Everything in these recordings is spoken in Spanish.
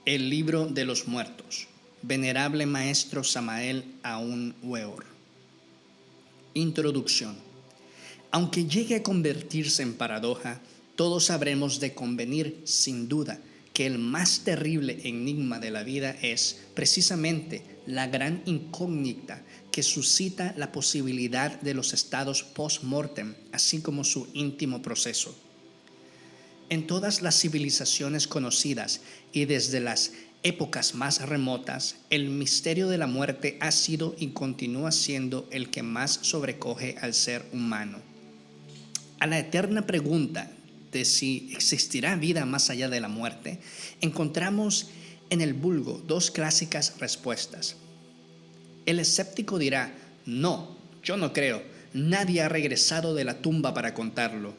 El libro de los muertos. Venerable Maestro Samael Aun Weor. Introducción. Aunque llegue a convertirse en paradoja, todos habremos de convenir, sin duda, que el más terrible enigma de la vida es, precisamente, la gran incógnita que suscita la posibilidad de los estados post-mortem, así como su íntimo proceso. En todas las civilizaciones conocidas y desde las épocas más remotas, el misterio de la muerte ha sido y continúa siendo el que más sobrecoge al ser humano. A la eterna pregunta de si existirá vida más allá de la muerte, encontramos en el vulgo dos clásicas respuestas. El escéptico dirá: no, yo no creo, nadie ha regresado de la tumba para contarlo.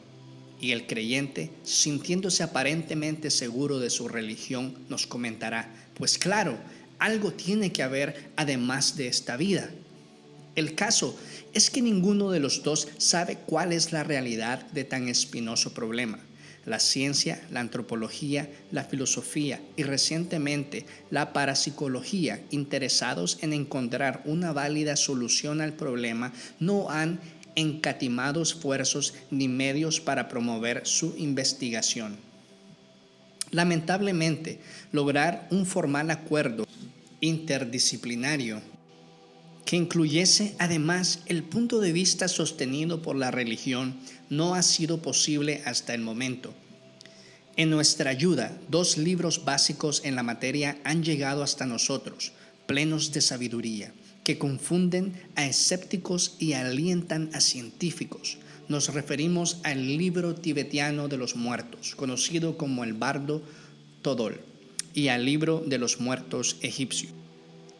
Y el creyente, sintiéndose aparentemente seguro de su religión, nos comentará: pues claro, algo tiene que haber además de esta vida. El caso es que ninguno de los dos sabe cuál es la realidad de tan espinoso problema. La ciencia, la antropología, la filosofía y recientemente la parapsicología, interesados en encontrar una válida solución al problema, no han encatimado esfuerzos ni medios para promover su investigación. Lamentablemente, lograr un formal acuerdo interdisciplinario que incluyese además el punto de vista sostenido por la religión no ha sido posible hasta el momento. En nuestra ayuda, 2 libros básicos en la materia han llegado hasta nosotros, plenos de sabiduría, que confunden a escépticos y alientan a científicos. Nos referimos al libro tibetano de los muertos, conocido como el Bardo Thodol, y al libro de los muertos egipcio.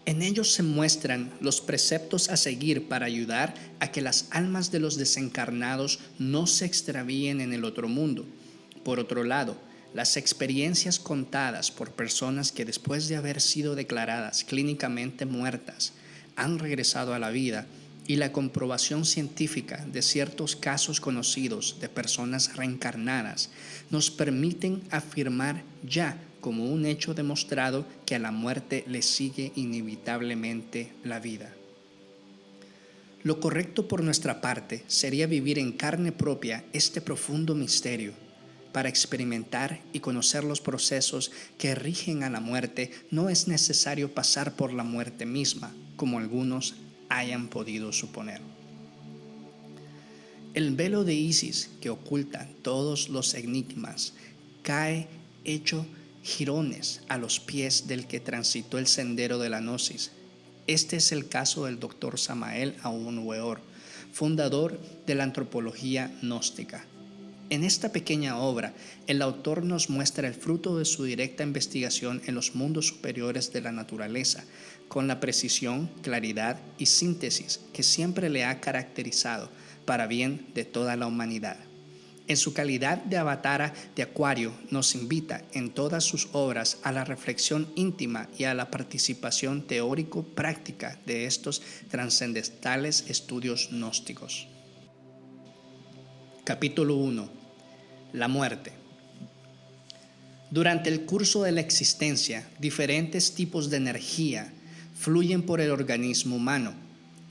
En ellos se muestran los preceptos a seguir para ayudar a que las almas de los desencarnados no se extravíen en el otro mundo. Por otro lado, las experiencias contadas por personas que después de haber sido declaradas clínicamente muertas han regresado a la vida y la comprobación científica de ciertos casos conocidos de personas reencarnadas nos permiten afirmar ya como un hecho demostrado que a la muerte le sigue inevitablemente la vida. Lo correcto por nuestra parte sería vivir en carne propia este profundo misterio, para experimentar y conocer los procesos que rigen a la muerte. No es necesario pasar por la muerte misma, como algunos hayan podido suponer. El velo de Isis que oculta todos los enigmas cae hecho jirones a los pies del que transitó el sendero de la gnosis. Este es el caso del Dr. Samael Aun Weor, fundador de la antropología gnóstica. En esta pequeña obra, el autor nos muestra el fruto de su directa investigación en los mundos superiores de la naturaleza, con la precisión, claridad y síntesis que siempre le ha caracterizado para bien de toda la humanidad. En su calidad de avatara de Acuario, nos invita en todas sus obras a la reflexión íntima y a la participación teórico-práctica de estos trascendentales estudios gnósticos. Capítulo 1. La muerte. Durante el curso de la existencia, diferentes tipos de energía fluyen por el organismo humano.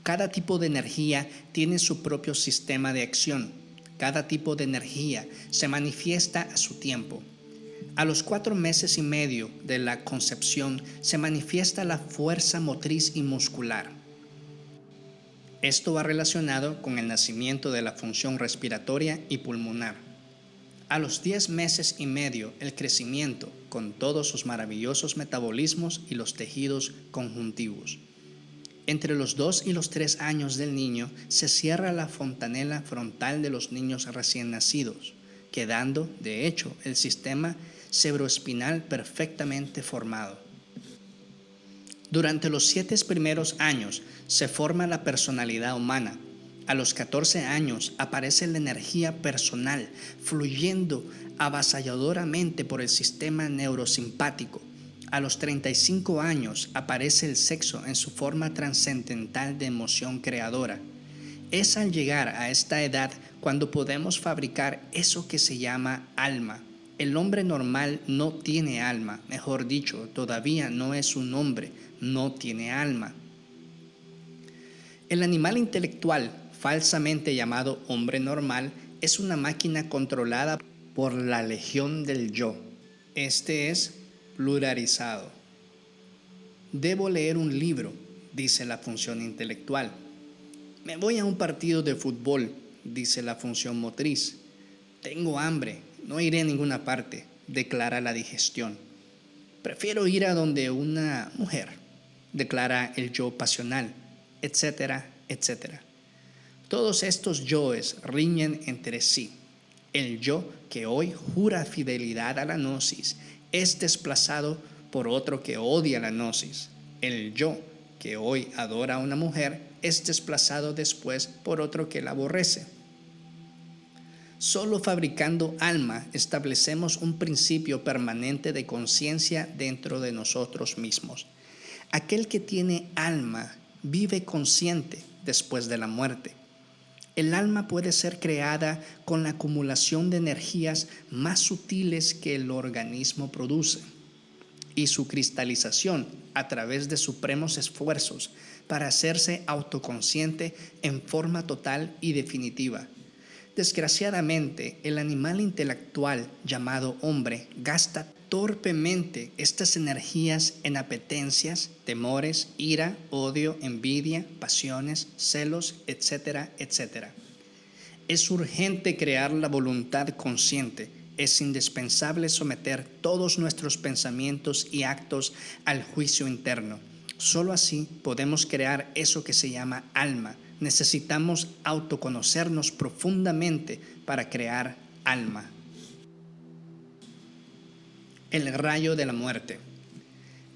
Cada tipo de energía tiene su propio sistema de acción. Cada tipo de energía se manifiesta a su tiempo. A los 4 meses y medio de la concepción se manifiesta la fuerza motriz y muscular. Esto va relacionado con el nacimiento de la función respiratoria y pulmonar. A los 10 meses y medio, el crecimiento, con todos sus maravillosos metabolismos y los tejidos conjuntivos. Entre los 2 y los 3 años del niño se cierra la fontanela frontal de los niños recién nacidos, quedando, de hecho, el sistema cerebroespinal perfectamente formado. Durante los 7 primeros años se forma la personalidad humana. A los 14 años aparece la energía personal, fluyendo avasalladoramente por el sistema neurosimpático. A los 35 años aparece el sexo en su forma trascendental de emoción creadora. Es al llegar a esta edad cuando podemos fabricar eso que se llama alma, El hombre normal no tiene alma, mejor dicho, todavía no es un hombre, no tiene alma. El animal intelectual, falsamente llamado hombre normal, es una máquina controlada por la legión del yo. Este es pluralizado. Debo leer un libro, dice la función intelectual. Me voy a un partido de fútbol, dice la función motriz. Tengo hambre, no iré a ninguna parte, declara la digestión. Prefiero ir a donde una mujer, declara el yo pasional, etcétera, etcétera. Todos estos yoes riñen entre sí. El yo que hoy jura fidelidad a la gnosis es desplazado por otro que odia la gnosis. El yo que hoy adora a una mujer es desplazado después por otro que la aborrece. Solo fabricando alma establecemos un principio permanente de conciencia dentro de nosotros mismos. Aquel que tiene alma vive consciente después de la muerte. El alma puede ser creada con la acumulación de energías más sutiles que el organismo produce y su cristalización a través de supremos esfuerzos para hacerse autoconsciente en forma total y definitiva. Desgraciadamente, el animal intelectual llamado hombre gasta torpemente estas energías en apetencias, temores, ira, odio, envidia, pasiones, celos, etcétera, etcétera. Es urgente crear la voluntad consciente. Es indispensable someter todos nuestros pensamientos y actos al juicio interno. Solo así podemos crear eso que se llama alma. Necesitamos autoconocernos profundamente para crear alma. El rayo de la muerte.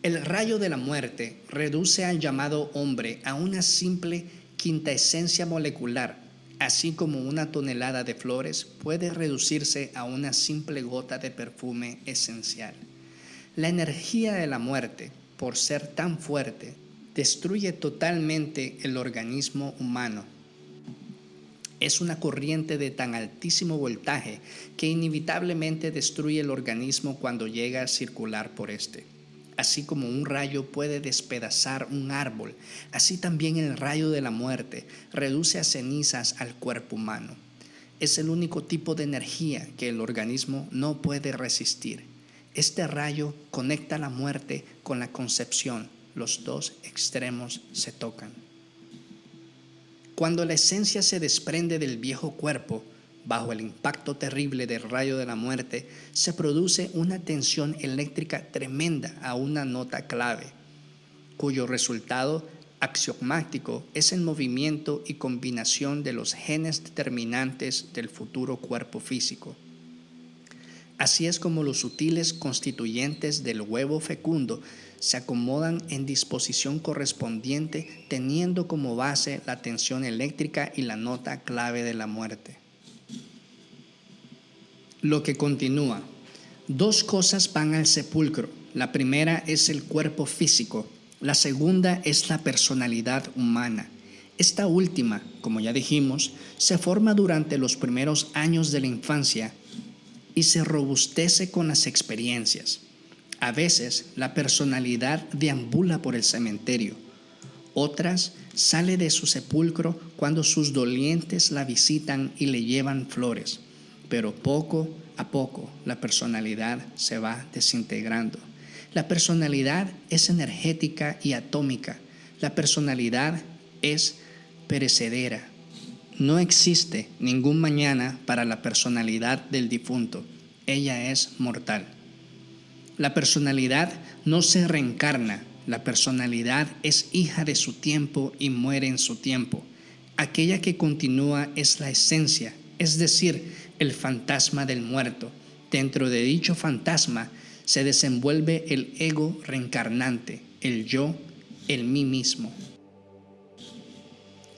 El rayo de la muerte reduce al llamado hombre a una simple quintaesencia molecular, así como una tonelada de flores puede reducirse a una simple gota de perfume esencial. La energía de la muerte, por ser tan fuerte, destruye totalmente el organismo humano. Es una corriente de tan altísimo voltaje que inevitablemente destruye el organismo cuando llega a circular por este. Así como un rayo puede despedazar un árbol, así también el rayo de la muerte reduce a cenizas al cuerpo humano. Es el único tipo de energía que el organismo no puede resistir. Este rayo conecta la muerte con la concepción. Los dos extremos se tocan. Cuando la esencia se desprende del viejo cuerpo, bajo el impacto terrible del rayo de la muerte, se produce una tensión eléctrica tremenda a una nota clave, cuyo resultado axiomático es el movimiento y combinación de los genes determinantes del futuro cuerpo físico. Así es como los sutiles constituyentes del huevo fecundo se acomodan en disposición correspondiente, teniendo como base la tensión eléctrica y la nota clave de la muerte. Lo que continúa. Dos cosas van al sepulcro. La primera es el cuerpo físico. La segunda es la personalidad humana. Esta última, como ya dijimos, se forma durante los primeros años de la infancia y se robustece con las experiencias. A veces la personalidad deambula por el cementerio. Otras sale de su sepulcro cuando sus dolientes la visitan y le llevan flores. Pero poco a poco la personalidad se va desintegrando. La personalidad es energética y atómica. La personalidad es perecedera. No existe ningún mañana para la personalidad del difunto. Ella es mortal. La personalidad no se reencarna. La personalidad es hija de su tiempo y muere en su tiempo. Aquella que continúa es la esencia, es decir, el fantasma del muerto. Dentro de dicho fantasma se desenvuelve el ego reencarnante, el yo, el mí mismo.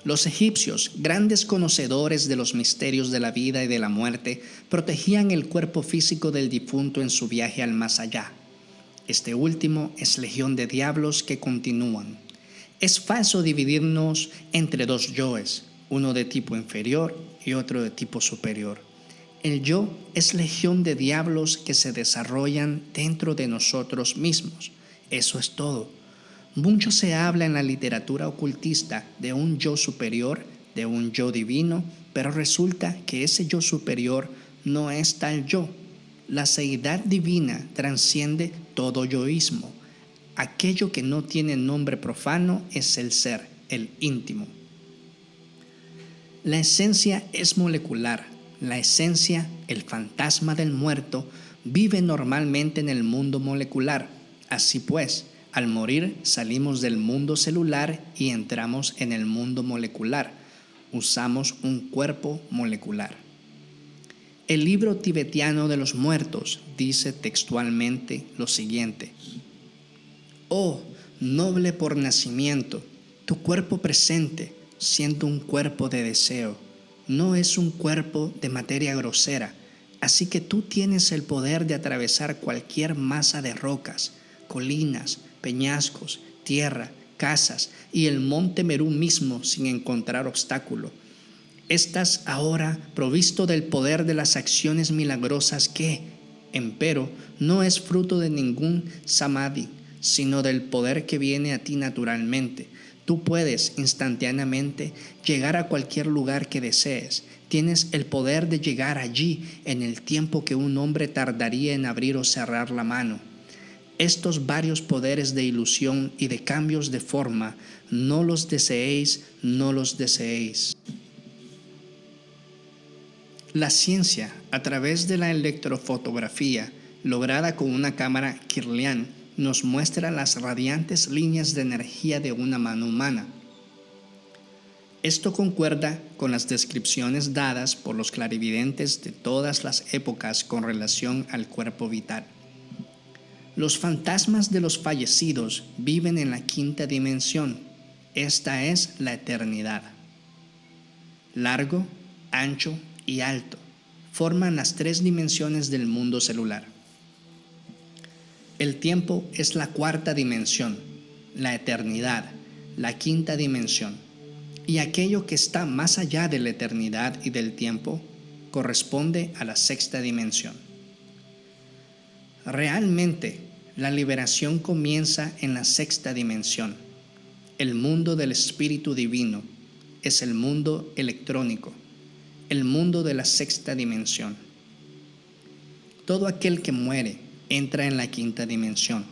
Los egipcios, grandes conocedores de los misterios de la vida y de la muerte, protegían el cuerpo físico del difunto en su viaje al más allá. Este último es legión de diablos que continúan. Es falso dividirnos entre dos yoes, uno de tipo inferior y otro de tipo superior. El yo es legión de diablos que se desarrollan dentro de nosotros mismos. Eso es todo. Mucho se habla en la literatura ocultista de un yo superior, de un yo divino, pero resulta que ese yo superior no es tal yo. La seidad divina transciende todo yoísmo. Aquello que no tiene nombre profano es el ser, el íntimo. La esencia es molecular. La esencia, el fantasma del muerto, vive normalmente en el mundo molecular. Así pues, al morir salimos del mundo celular y entramos en el mundo molecular. Usamos un cuerpo molecular. El libro tibetano de los muertos dice textualmente lo siguiente: Oh, noble por nacimiento, tu cuerpo presente, siendo un cuerpo de deseo, no es un cuerpo de materia grosera, así que tú tienes el poder de atravesar cualquier masa de rocas, colinas, peñascos, tierra, casas y el monte Merú mismo sin encontrar obstáculo. Estás ahora provisto del poder de las acciones milagrosas que, empero, no es fruto de ningún samadhi, sino del poder que viene a ti naturalmente. Tú puedes instantáneamente llegar a cualquier lugar que desees. Tienes el poder de llegar allí en el tiempo que un hombre tardaría en abrir o cerrar la mano. Estos varios poderes de ilusión y de cambios de forma, no los deseéis, no los deseéis. La ciencia, a través de la electrofotografía, lograda con una cámara Kirlian, nos muestra las radiantes líneas de energía de una mano humana. Esto concuerda con las descripciones dadas por los clarividentes de todas las épocas con relación al cuerpo vital. Los fantasmas de los fallecidos viven en la quinta dimensión. Esta es la eternidad. Largo, ancho y alto forman las tres dimensiones del mundo celular. El tiempo es la cuarta dimensión, la eternidad, la quinta dimensión, y aquello que está más allá de la eternidad y del tiempo corresponde a la sexta dimensión. Realmente, la liberación comienza en la sexta dimensión. El mundo del espíritu divino es el mundo electrónico, el mundo de la sexta dimensión. Todo aquel que muere entra en la quinta dimensión.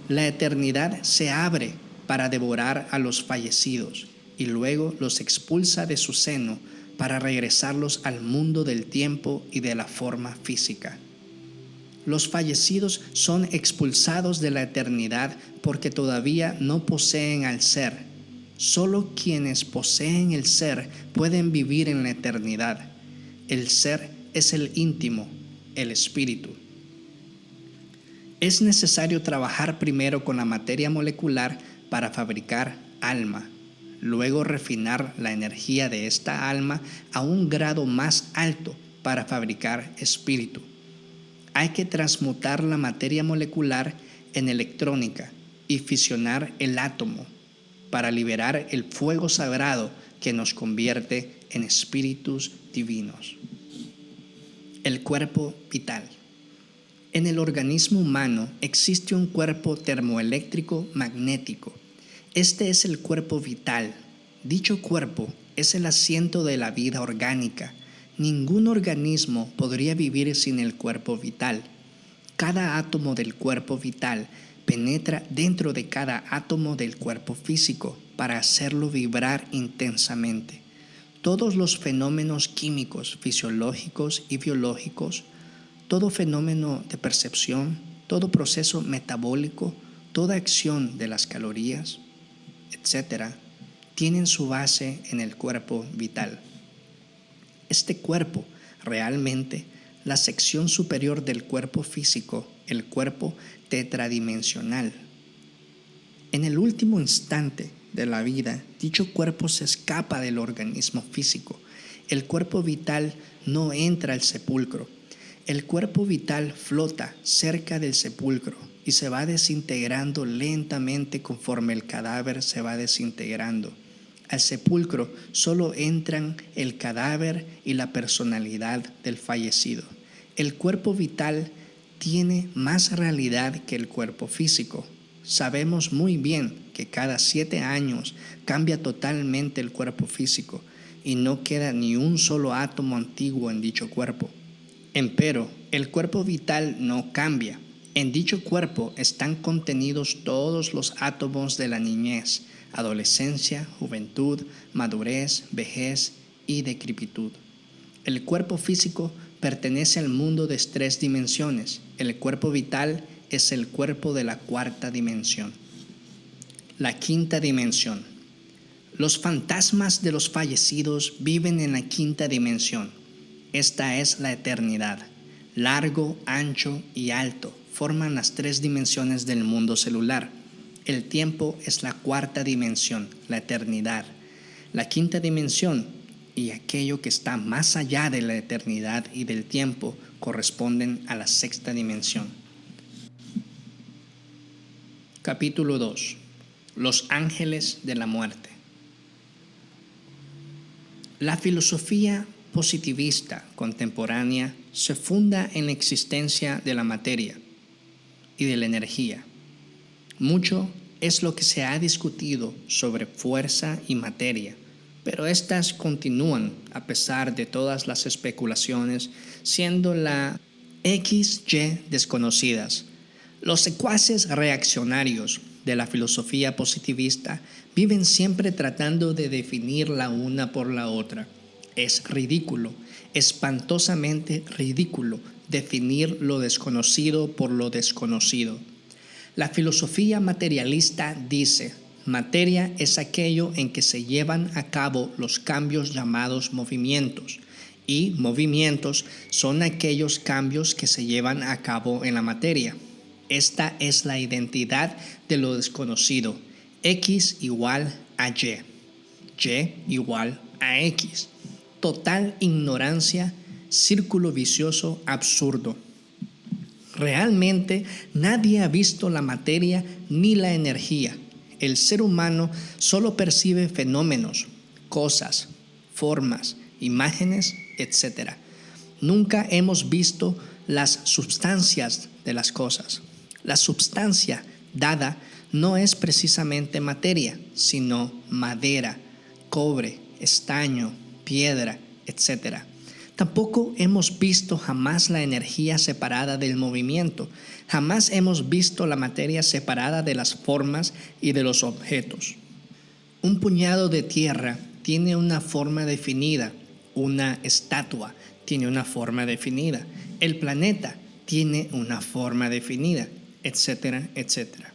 La eternidad se abre para devorar a los fallecidos y luego los expulsa de su seno para regresarlos al mundo del tiempo y de la forma física. Los fallecidos son expulsados de la eternidad porque todavía no poseen al ser. Solo quienes poseen el ser pueden vivir en la eternidad. El ser es el íntimo, el espíritu. Es necesario trabajar primero con la materia molecular para fabricar alma, luego refinar la energía de esta alma a un grado más alto para fabricar espíritu. Hay que transmutar la materia molecular en electrónica y fisionar el átomo para liberar el fuego sagrado que nos convierte en espíritus divinos. El cuerpo vital. En el organismo humano existe un cuerpo termoeléctrico magnético. Este es el cuerpo vital. Dicho cuerpo es el asiento de la vida orgánica. Ningún organismo podría vivir sin el cuerpo vital. Cada átomo del cuerpo vital penetra dentro de cada átomo del cuerpo físico para hacerlo vibrar intensamente. Todos los fenómenos químicos, fisiológicos y biológicos, todo fenómeno de percepción, todo proceso metabólico, toda acción de las calorías, etc., tienen su base en el cuerpo vital. Este cuerpo, realmente, la sección superior del cuerpo físico, el cuerpo tetradimensional. En el último instante de la vida, dicho cuerpo se escapa del organismo físico. El cuerpo vital no entra al sepulcro. El cuerpo vital flota cerca del sepulcro y se va desintegrando lentamente conforme el cadáver se va desintegrando. Al sepulcro solo entran el cadáver y la personalidad del fallecido. El cuerpo vital tiene más realidad que el cuerpo físico. Sabemos muy bien que cada 7 años cambia totalmente el cuerpo físico y no queda ni un solo átomo antiguo en dicho cuerpo. Empero, el cuerpo vital no cambia. En dicho cuerpo están contenidos todos los átomos de la niñez, adolescencia, juventud, madurez, vejez y decrepitud. El cuerpo físico pertenece al mundo de 3 dimensiones. El cuerpo vital es el cuerpo de la 4ª dimensión. La 5ª dimensión. Los fantasmas de los fallecidos viven en la 5ª dimensión. Esta es la eternidad. Largo, ancho y alto forman las 3 dimensiones del mundo celular. El tiempo es la 4ª dimensión, la eternidad. La 5ª dimensión y aquello que está más allá de la eternidad y del tiempo corresponden a la 6ª dimensión. Capítulo 2. Los ángeles de la muerte. La filosofía positivista contemporánea se funda en la existencia de la materia y de la energía. Mucho es lo que se ha discutido sobre fuerza y materia, pero éstas continúan a pesar de todas las especulaciones, siendo la XY desconocidas. Los secuaces reaccionarios de la filosofía positivista viven siempre tratando de definir la una por la otra. Es ridículo, espantosamente ridículo, definir lo desconocido por lo desconocido. La filosofía materialista dice: materia es aquello en que se llevan a cabo los cambios llamados movimientos, y movimientos son aquellos cambios que se llevan a cabo en la materia. Esta es la identidad de lo desconocido. X igual a Y. Y igual a X. Total ignorancia, círculo vicioso absurdo. Realmente nadie ha visto la materia ni la energía. El ser humano solo percibe fenómenos, cosas, formas, imágenes, etc. Nunca hemos visto las substancias de las cosas. La substancia dada no es precisamente materia, sino madera, cobre, estaño, piedra, etc. Tampoco hemos visto jamás la energía separada del movimiento. Jamás hemos visto la materia separada de las formas y de los objetos. Un puñado de tierra tiene una forma definida. Una estatua tiene una forma definida. El planeta tiene una forma definida, etcétera, etcétera.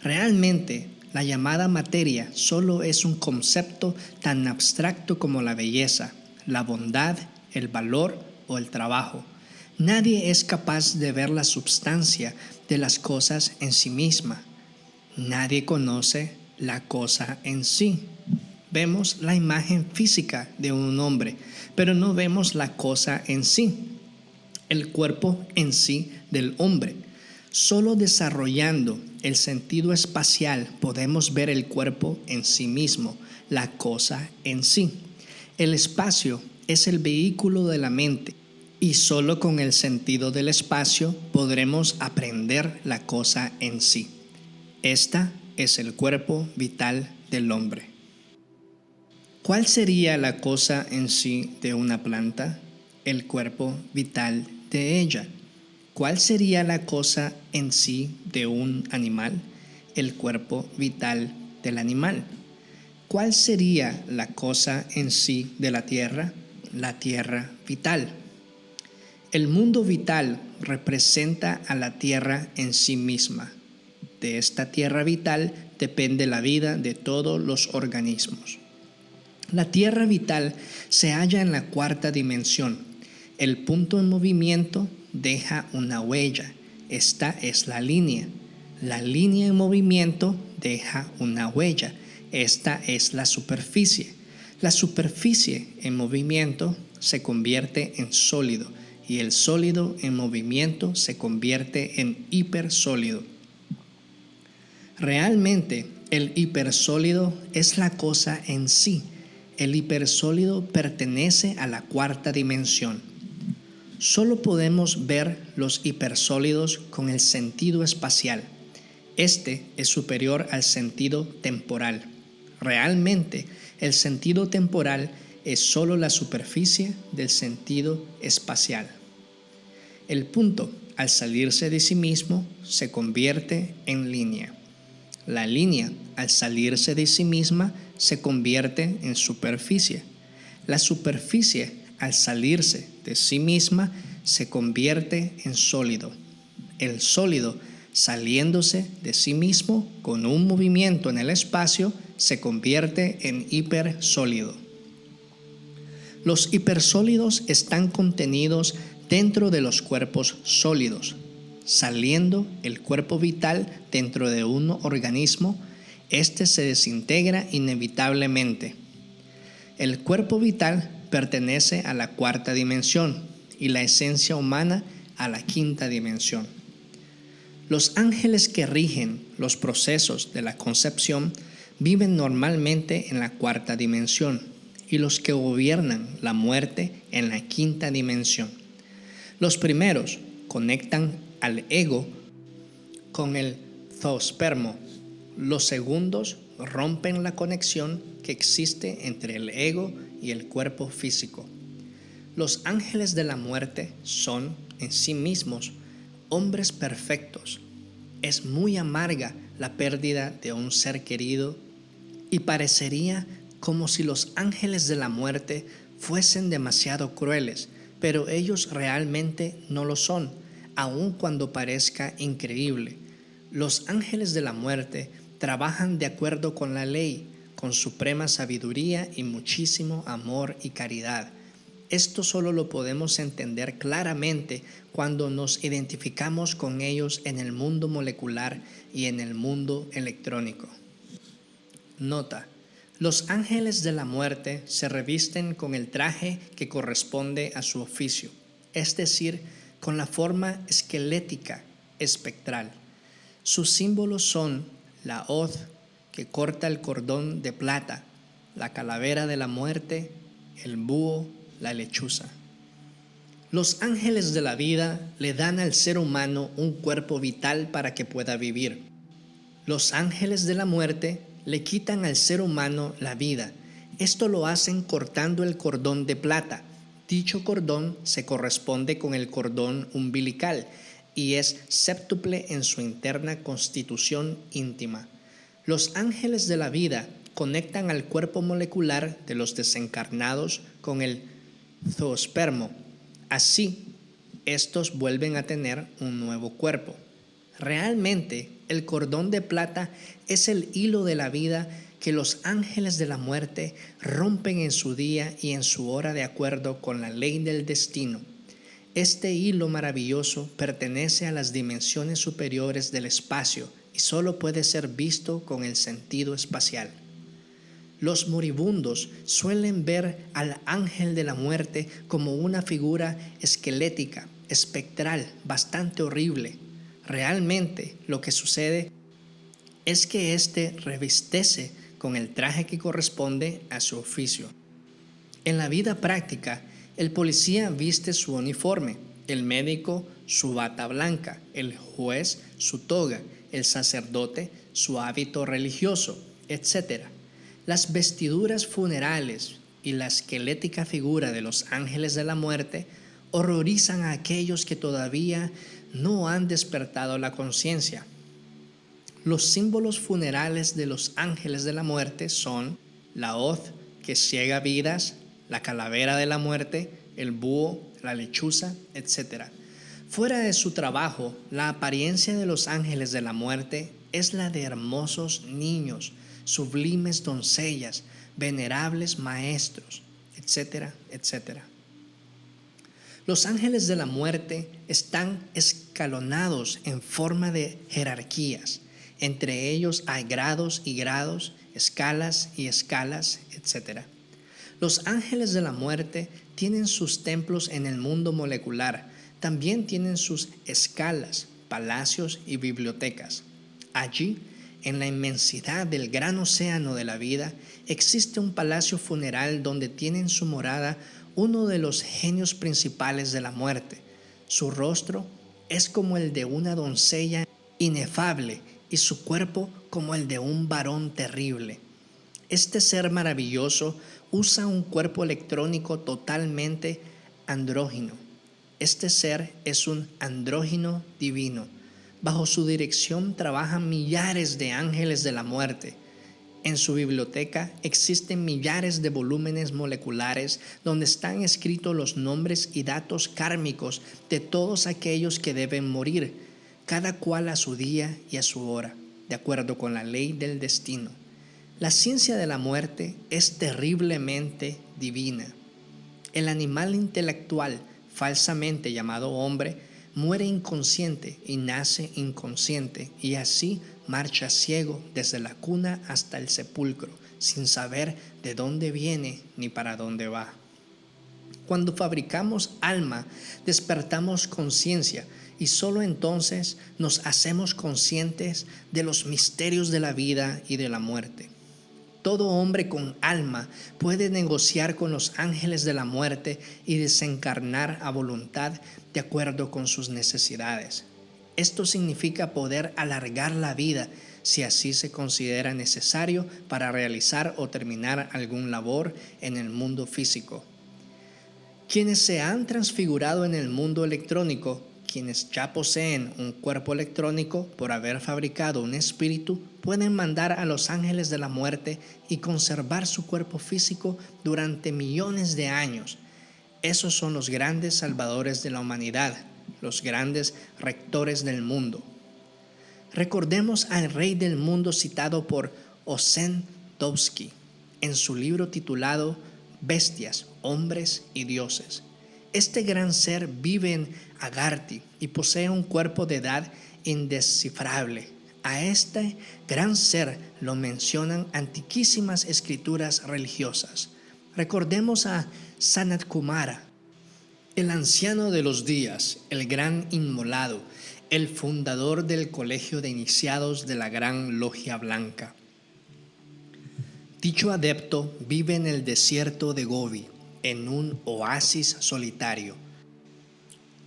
Realmente, la llamada materia solo es un concepto tan abstracto como la belleza, la bondad, el valor o el trabajo. Nadie es capaz de ver la substancia de las cosas en sí misma. Nadie conoce la cosa en sí. Vemos la imagen física de un hombre, pero no vemos la cosa en sí, el cuerpo en sí del hombre. Solo desarrollando el sentido espacial podemos ver el cuerpo en sí mismo, la cosa en sí. El espacio es el vehículo de la mente y solo con el sentido del espacio podremos aprender la cosa en sí. Esta es el cuerpo vital del hombre. ¿Cuál sería la cosa en sí de una planta? El cuerpo vital de ella. ¿Cuál sería la cosa en sí de un animal? El cuerpo vital del animal. ¿Cuál sería la cosa en sí de la tierra? La tierra vital. El mundo vital representa a la tierra en sí misma. De esta tierra vital depende la vida de todos los organismos. La tierra vital se halla en la 4ª dimensión. El punto en movimiento deja una huella. Esta es la línea. La línea en movimiento deja una huella. Esta es la superficie. La superficie en movimiento se convierte en sólido y el sólido en movimiento se convierte en hipersólido. Realmente, El hipersólido es la cosa en sí. El hipersólido pertenece a la cuarta dimensión. Solo podemos ver los hipersólidos con el sentido espacial. Este es superior al sentido temporal. Realmente, el sentido temporal es solo la superficie del sentido espacial. El punto, al salirse de sí mismo, se convierte en línea. La línea, al salirse de sí misma, se convierte en superficie. La superficie, al salirse de sí misma, se convierte en sólido. El sólido, saliéndose de sí mismo con un movimiento en el espacio, se convierte en hipersólido. Los hipersólidos están contenidos dentro de los cuerpos sólidos. Saliendo el cuerpo vital dentro de un organismo, este se desintegra inevitablemente. El cuerpo vital pertenece a la cuarta dimensión y la esencia humana a la quinta dimensión. Los ángeles que rigen los procesos de la concepción viven normalmente en la cuarta dimensión y los que gobiernan la muerte en la quinta dimensión. Los primeros conectan al ego con el zoospermo. Los segundos rompen la conexión que existe entre el ego y el cuerpo físico. Los ángeles de la muerte son, en sí mismos, hombres perfectos. Es muy amarga la pérdida de un ser querido y parecería como si los ángeles de la muerte fuesen demasiado crueles, pero ellos realmente no lo son, aun cuando parezca increíble. Los ángeles de la muerte trabajan de acuerdo con la ley, con suprema sabiduría y muchísimo amor y caridad. Esto solo lo podemos entender claramente cuando nos identificamos con ellos en el mundo molecular y en el mundo electrónico. Nota: los ángeles de la muerte se revisten con el traje que corresponde a su oficio, es decir, con la forma esquelética espectral. Sus símbolos son la hoz que corta el cordón de plata, la calavera de la muerte, el búho, la lechuza. Los ángeles de la vida le dan al ser humano un cuerpo vital para que pueda vivir. Los ángeles de la muerte le quitan al ser humano la vida. Esto lo hacen cortando el cordón de plata. Dicho cordón se corresponde con el cordón umbilical y es séptuple en su interna constitución íntima. Los ángeles de la vida conectan al cuerpo molecular de los desencarnados con el zoospermo. Así, estos vuelven a tener un nuevo cuerpo. Realmente, el cordón de plata es el hilo de la vida que los ángeles de la muerte rompen en su día y en su hora de acuerdo con la ley del destino. Este hilo maravilloso pertenece a las dimensiones superiores del espacio y solo puede ser visto con el sentido espacial. Los moribundos suelen ver al ángel de la muerte como una figura esquelética, espectral, bastante horrible. Realmente lo que sucede es que éste revistece con el traje que corresponde a su oficio. En la vida práctica, el policía viste su uniforme, el médico su bata blanca, el juez su toga, el sacerdote su hábito religioso, etc. Las vestiduras funerales y la esquelética figura de los ángeles de la muerte horrorizan a aquellos que todavía no han despertado la conciencia. Los símbolos funerales de los ángeles de la muerte son la hoz que ciega vidas, la calavera de la muerte, el búho, la lechuza, etc. Fuera de su trabajo, la apariencia de los ángeles de la muerte es la de hermosos niños, sublimes doncellas, venerables maestros, etcétera, etcétera. Los ángeles de la muerte están escalonados en forma de jerarquías. Entre ellos hay grados y grados, escalas y escalas, etc. Los ángeles de la muerte tienen sus templos en el mundo molecular. También tienen sus escalas, palacios y bibliotecas. Allí En la inmensidad del gran océano de la vida existe un palacio funeral donde tiene en su morada uno de los genios principales de la muerte. Su rostro es como el de una doncella inefable y su cuerpo como el de un varón terrible. Este ser maravilloso usa un cuerpo electrónico totalmente andrógino. Este ser es un andrógino divino. Bajo su dirección trabajan millares de ángeles de la muerte. En su biblioteca existen millares de volúmenes moleculares donde están escritos los nombres y datos kármicos de todos aquellos que deben morir, cada cual a su día y a su hora, de acuerdo con la ley del destino. La ciencia de la muerte es terriblemente divina. El animal intelectual, falsamente llamado hombre, muere inconsciente y nace inconsciente, y así marcha ciego desde la cuna hasta el sepulcro, sin saber de dónde viene ni para dónde va. Cuando fabricamos alma, despertamos conciencia, y solo entonces nos hacemos conscientes de los misterios de la vida y de la muerte. Todo hombre con alma puede negociar con los ángeles de la muerte y desencarnar a voluntad de acuerdo con sus necesidades. Esto significa poder alargar la vida si así se considera necesario para realizar o terminar algún labor en el mundo físico. Quienes se han transfigurado en el mundo electrónico, quienes ya poseen un cuerpo electrónico por haber fabricado un espíritu, pueden mandar a los ángeles de la muerte y conservar su cuerpo físico durante millones de años. Esos son los grandes salvadores de la humanidad, los grandes rectores del mundo. Recordemos al rey del mundo citado por Ossendowski en su libro titulado Bestias, Hombres y Dioses. Este gran ser vive en Agarthy y posee un cuerpo de edad indescifrable. A este gran ser lo mencionan antiquísimas escrituras religiosas. Recordemos a Sanat Kumara, el anciano de los días, el gran inmolado, el fundador del colegio de iniciados de la Gran Logia Blanca. Dicho adepto vive en el desierto de Gobi, en un oasis solitario.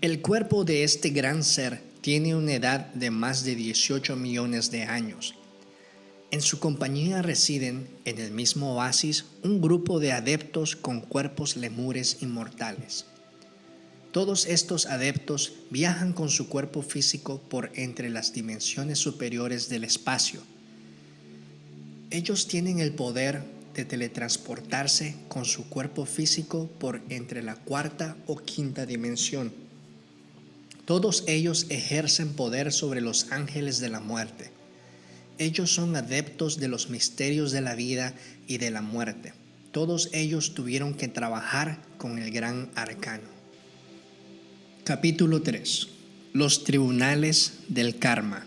El cuerpo de este gran ser tiene una edad de más de 18 millones de años. En su compañía residen, en el mismo oasis, un grupo de adeptos con cuerpos lemures inmortales. Todos estos adeptos viajan con su cuerpo físico por entre las dimensiones superiores del espacio. Ellos tienen el poder de teletransportarse con su cuerpo físico por entre la cuarta o quinta dimensión. Todos ellos ejercen poder sobre los ángeles de la muerte. Ellos son adeptos de los misterios de la vida y de la muerte. Todos ellos tuvieron que trabajar con el gran arcano. Capítulo 3. Los tribunales del karma.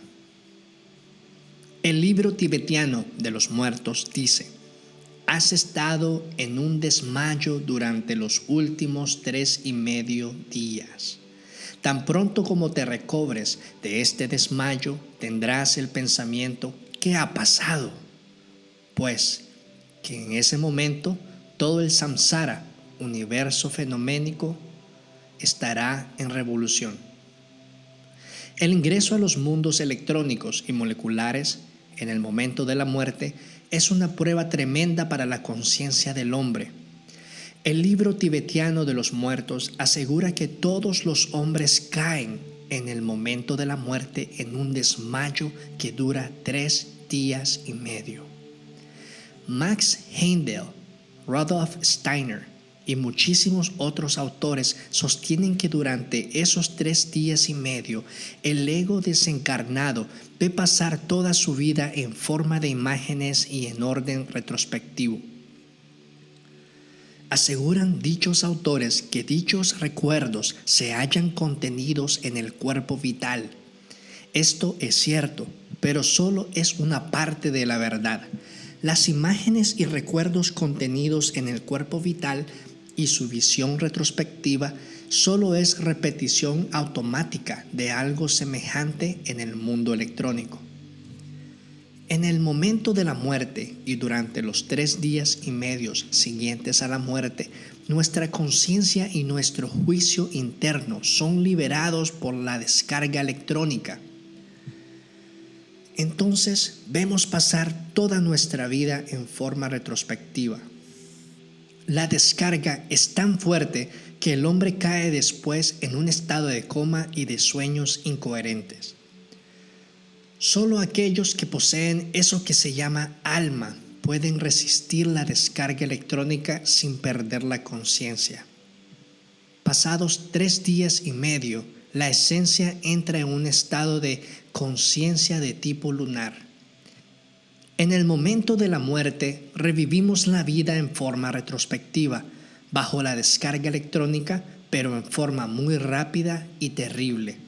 El libro tibetiano de los muertos dice: has estado en un desmayo durante los últimos 3,5 días. Tan pronto como te recobres de este desmayo, tendrás el pensamiento: ¿qué ha pasado? Pues que en ese momento todo el samsara, universo fenoménico, estará en revolución. El ingreso a los mundos electrónicos y moleculares en el momento de la muerte es una prueba tremenda para la conciencia del hombre. El libro tibetiano de los muertos asegura que todos los hombres caen en el momento de la muerte en un desmayo que dura 3,5 días. Max Heindel, Rudolf Steiner y muchísimos otros autores sostienen que durante esos 3,5 días el ego desencarnado ve pasar toda su vida en forma de imágenes y en orden retrospectivo. Aseguran dichos autores que dichos recuerdos se hallan contenidos en el cuerpo vital. Esto es cierto, pero solo es una parte de la verdad. Las imágenes y recuerdos contenidos en el cuerpo vital y su visión retrospectiva solo es repetición automática de algo semejante en el mundo electrónico. En el momento de la muerte y durante los 3 días y medios siguientes a la muerte, nuestra conciencia y nuestro juicio interno son liberados por la descarga electrónica. Entonces vemos pasar toda nuestra vida en forma retrospectiva. La descarga es tan fuerte que el hombre cae después en un estado de coma y de sueños incoherentes. Solo aquellos que poseen eso que se llama alma pueden resistir la descarga electrónica sin perder la conciencia. Pasados 3 días y medio, la esencia entra en un estado de conciencia de tipo lunar. En el momento de la muerte, revivimos la vida en forma retrospectiva, bajo la descarga electrónica, pero en forma muy rápida y terrible.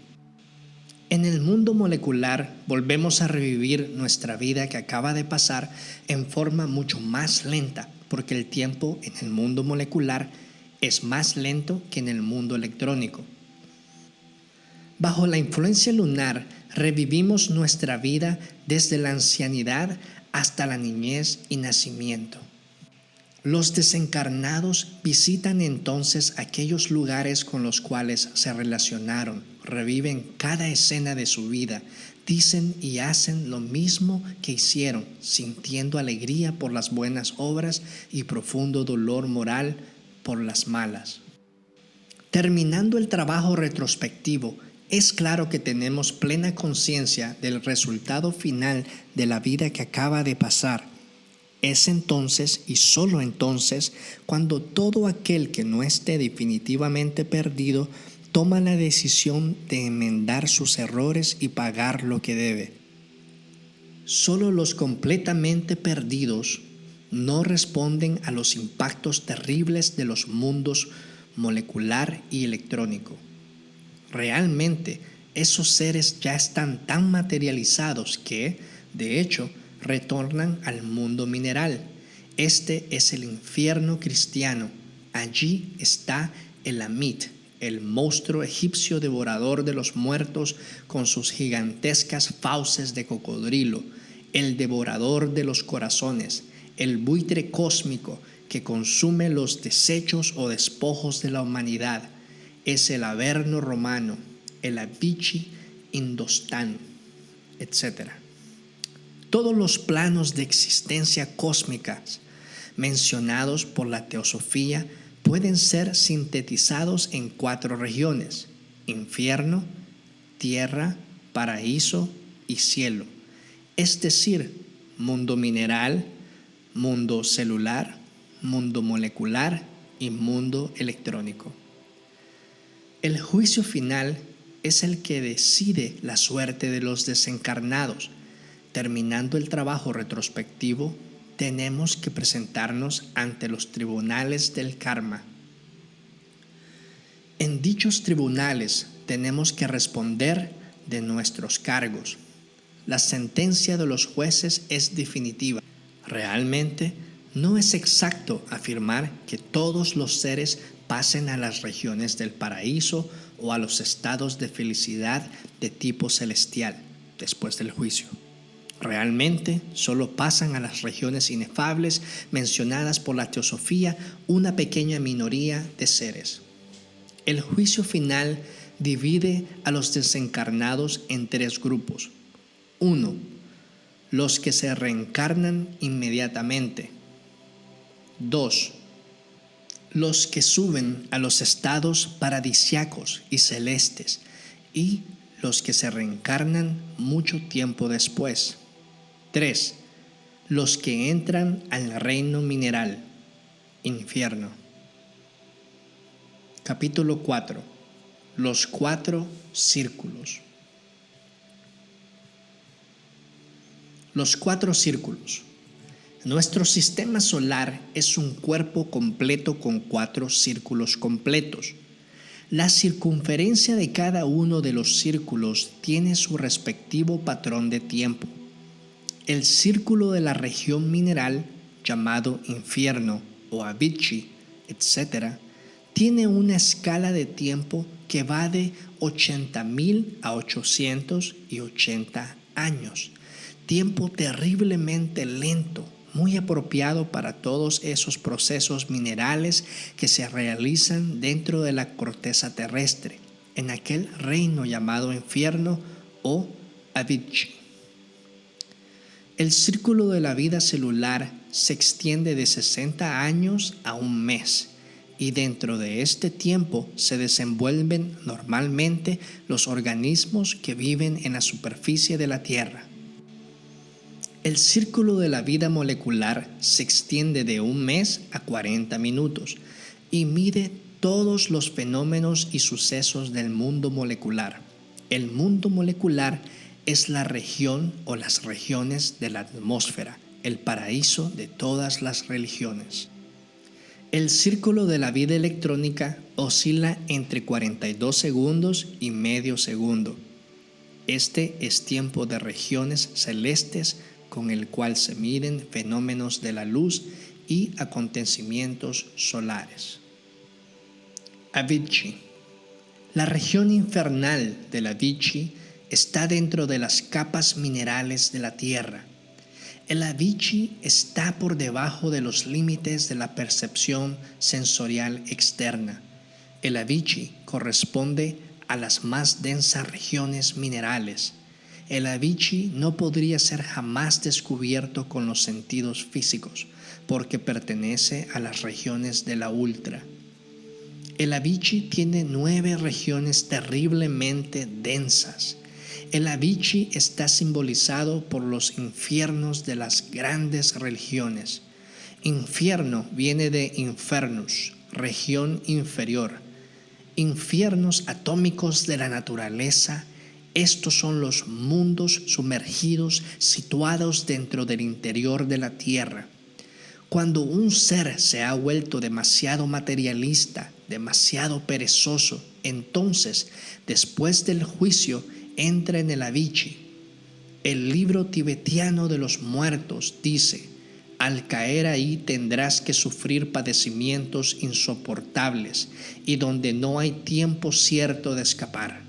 En el mundo molecular, volvemos a revivir nuestra vida que acaba de pasar en forma mucho más lenta, porque el tiempo en el mundo molecular es más lento que en el mundo electrónico. Bajo la influencia lunar, revivimos nuestra vida desde la ancianidad hasta la niñez y nacimiento. Los desencarnados visitan entonces aquellos lugares con los cuales se relacionaron, reviven cada escena de su vida, dicen y hacen lo mismo que hicieron, sintiendo alegría por las buenas obras y profundo dolor moral por las malas. Terminando el trabajo retrospectivo, es claro que tenemos plena conciencia del resultado final de la vida que acaba de pasar. Es entonces y solo entonces cuando todo aquel que no esté definitivamente perdido toma la decisión de enmendar sus errores y pagar lo que debe. Solo los completamente perdidos no responden a los impactos terribles de los mundos molecular y electrónico. Realmente, esos seres ya están tan materializados que, de hecho, retornan al mundo mineral. Este es el infierno cristiano. Allí está el Amit, el monstruo egipcio devorador de los muertos con sus gigantescas fauces de cocodrilo, el devorador de los corazones, el buitre cósmico que consume los desechos o despojos de la humanidad. Es el Averno romano, el Avicii Indostán, etc. Todos los planos de existencia cósmicas mencionados por la teosofía pueden ser sintetizados en 4 regiones: infierno, tierra, paraíso y cielo, es decir, mundo mineral, mundo celular, mundo molecular y mundo electrónico. El juicio final es el que decide la suerte de los desencarnados. Terminando el trabajo retrospectivo, tenemos que presentarnos ante los tribunales del karma. En dichos tribunales tenemos que responder de nuestros cargos. La sentencia de los jueces es definitiva. Realmente, no es exacto afirmar que todos los seres pasen a las regiones del paraíso o a los estados de felicidad de tipo celestial después del juicio. Realmente solo pasan a las regiones inefables mencionadas por la teosofía una pequeña minoría de seres. El juicio final divide a los desencarnados en 3 grupos. 1. Los que se reencarnan inmediatamente. 2. Los que suben a los estados paradisíacos y celestes, y los que se reencarnan mucho tiempo después. 3. Los que entran al reino mineral, infierno. Capítulo 4. Los 4 círculos. Los 4 círculos. Nuestro sistema solar es un cuerpo completo con 4 círculos completos. La circunferencia de cada uno de los círculos tiene su respectivo patrón de tiempo. El círculo de la región mineral, llamado infierno o Avicii, etc., tiene una escala de tiempo que va de 80.000 a 880 años. tiempo terriblemente lento, muy apropiado para todos esos procesos minerales que se realizan dentro de la corteza terrestre, en aquel reino llamado infierno o Avicii. El círculo de la vida celular se extiende de 60 años a un mes, y dentro de este tiempo se desenvuelven normalmente los organismos que viven en la superficie de la Tierra. El círculo de la vida molecular se extiende de un mes a 40 minutos y mide todos los fenómenos y sucesos del mundo molecular. El mundo molecular es la región o las regiones de la atmósfera, el paraíso de todas las religiones. El círculo de la vida electrónica oscila entre 42 segundos y medio segundo. Este es tiempo de regiones celestes con el cual se miden fenómenos de la luz y acontecimientos solares. Avicii. La región infernal de la Avicii está dentro de las capas minerales de la Tierra. El Avicii está por debajo de los límites de la percepción sensorial externa. El Avicii corresponde a las más densas regiones minerales. El Avicii no podría ser jamás descubierto con los sentidos físicos, porque pertenece a las regiones de la ultra. El Avicii tiene 9 regiones terriblemente densas. El Avicii está simbolizado por los infiernos de las grandes religiones. Infierno viene de infernus, región inferior. Infiernos atómicos de la naturaleza. Estos son los mundos sumergidos situados dentro del interior de la Tierra. Cuando un ser se ha vuelto demasiado materialista, demasiado perezoso, entonces, después del juicio, entra en el Avicii. El libro tibetiano de los muertos dice: al caer ahí tendrás que sufrir padecimientos insoportables y donde no hay tiempo cierto de escapar.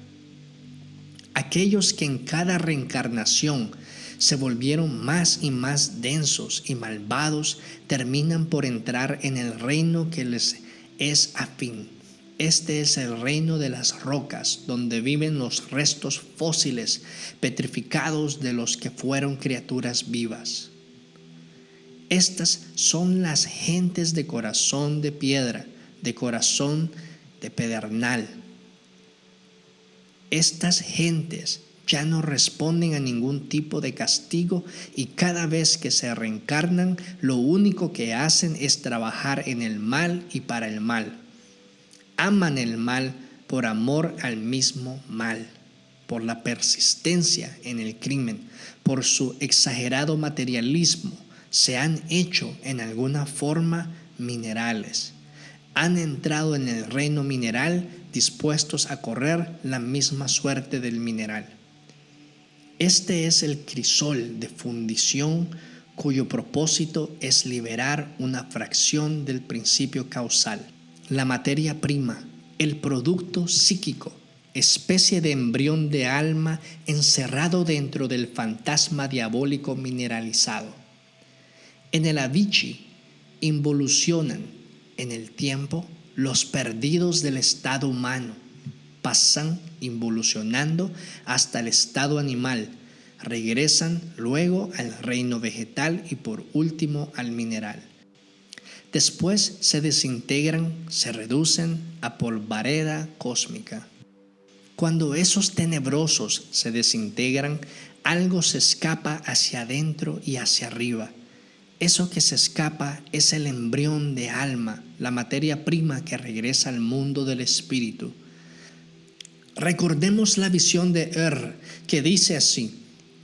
Aquellos que en cada reencarnación se volvieron más y más densos y malvados terminan por entrar en el reino que les es afín. Este es el reino de las rocas, donde viven los restos fósiles petrificados de los que fueron criaturas vivas. Estas son las gentes de corazón de piedra, de corazón de pedernal. Estas gentes ya no responden a ningún tipo de castigo y cada vez que se reencarnan, lo único que hacen es trabajar en el mal y para el mal. Aman el mal por amor al mismo mal, por la persistencia en el crimen, por su exagerado materialismo. Se han hecho en alguna forma minerales. Han entrado en el reino mineral dispuestos a correr la misma suerte del mineral. Este es el crisol de fundición cuyo propósito es liberar una fracción del principio causal. La materia prima, el producto psíquico, especie de embrión de alma encerrado dentro del fantasma diabólico mineralizado. En el Avicii involucionan en el tiempo los perdidos del estado humano, pasan involucionando hasta el estado animal, regresan luego al reino vegetal y por último al mineral. Después se desintegran, se reducen a polvareda cósmica. Cuando esos tenebrosos se desintegran, algo se escapa hacia adentro y hacia arriba. Eso que se escapa es el embrión de alma, la materia prima que regresa al mundo del espíritu. Recordemos la visión de que dice así: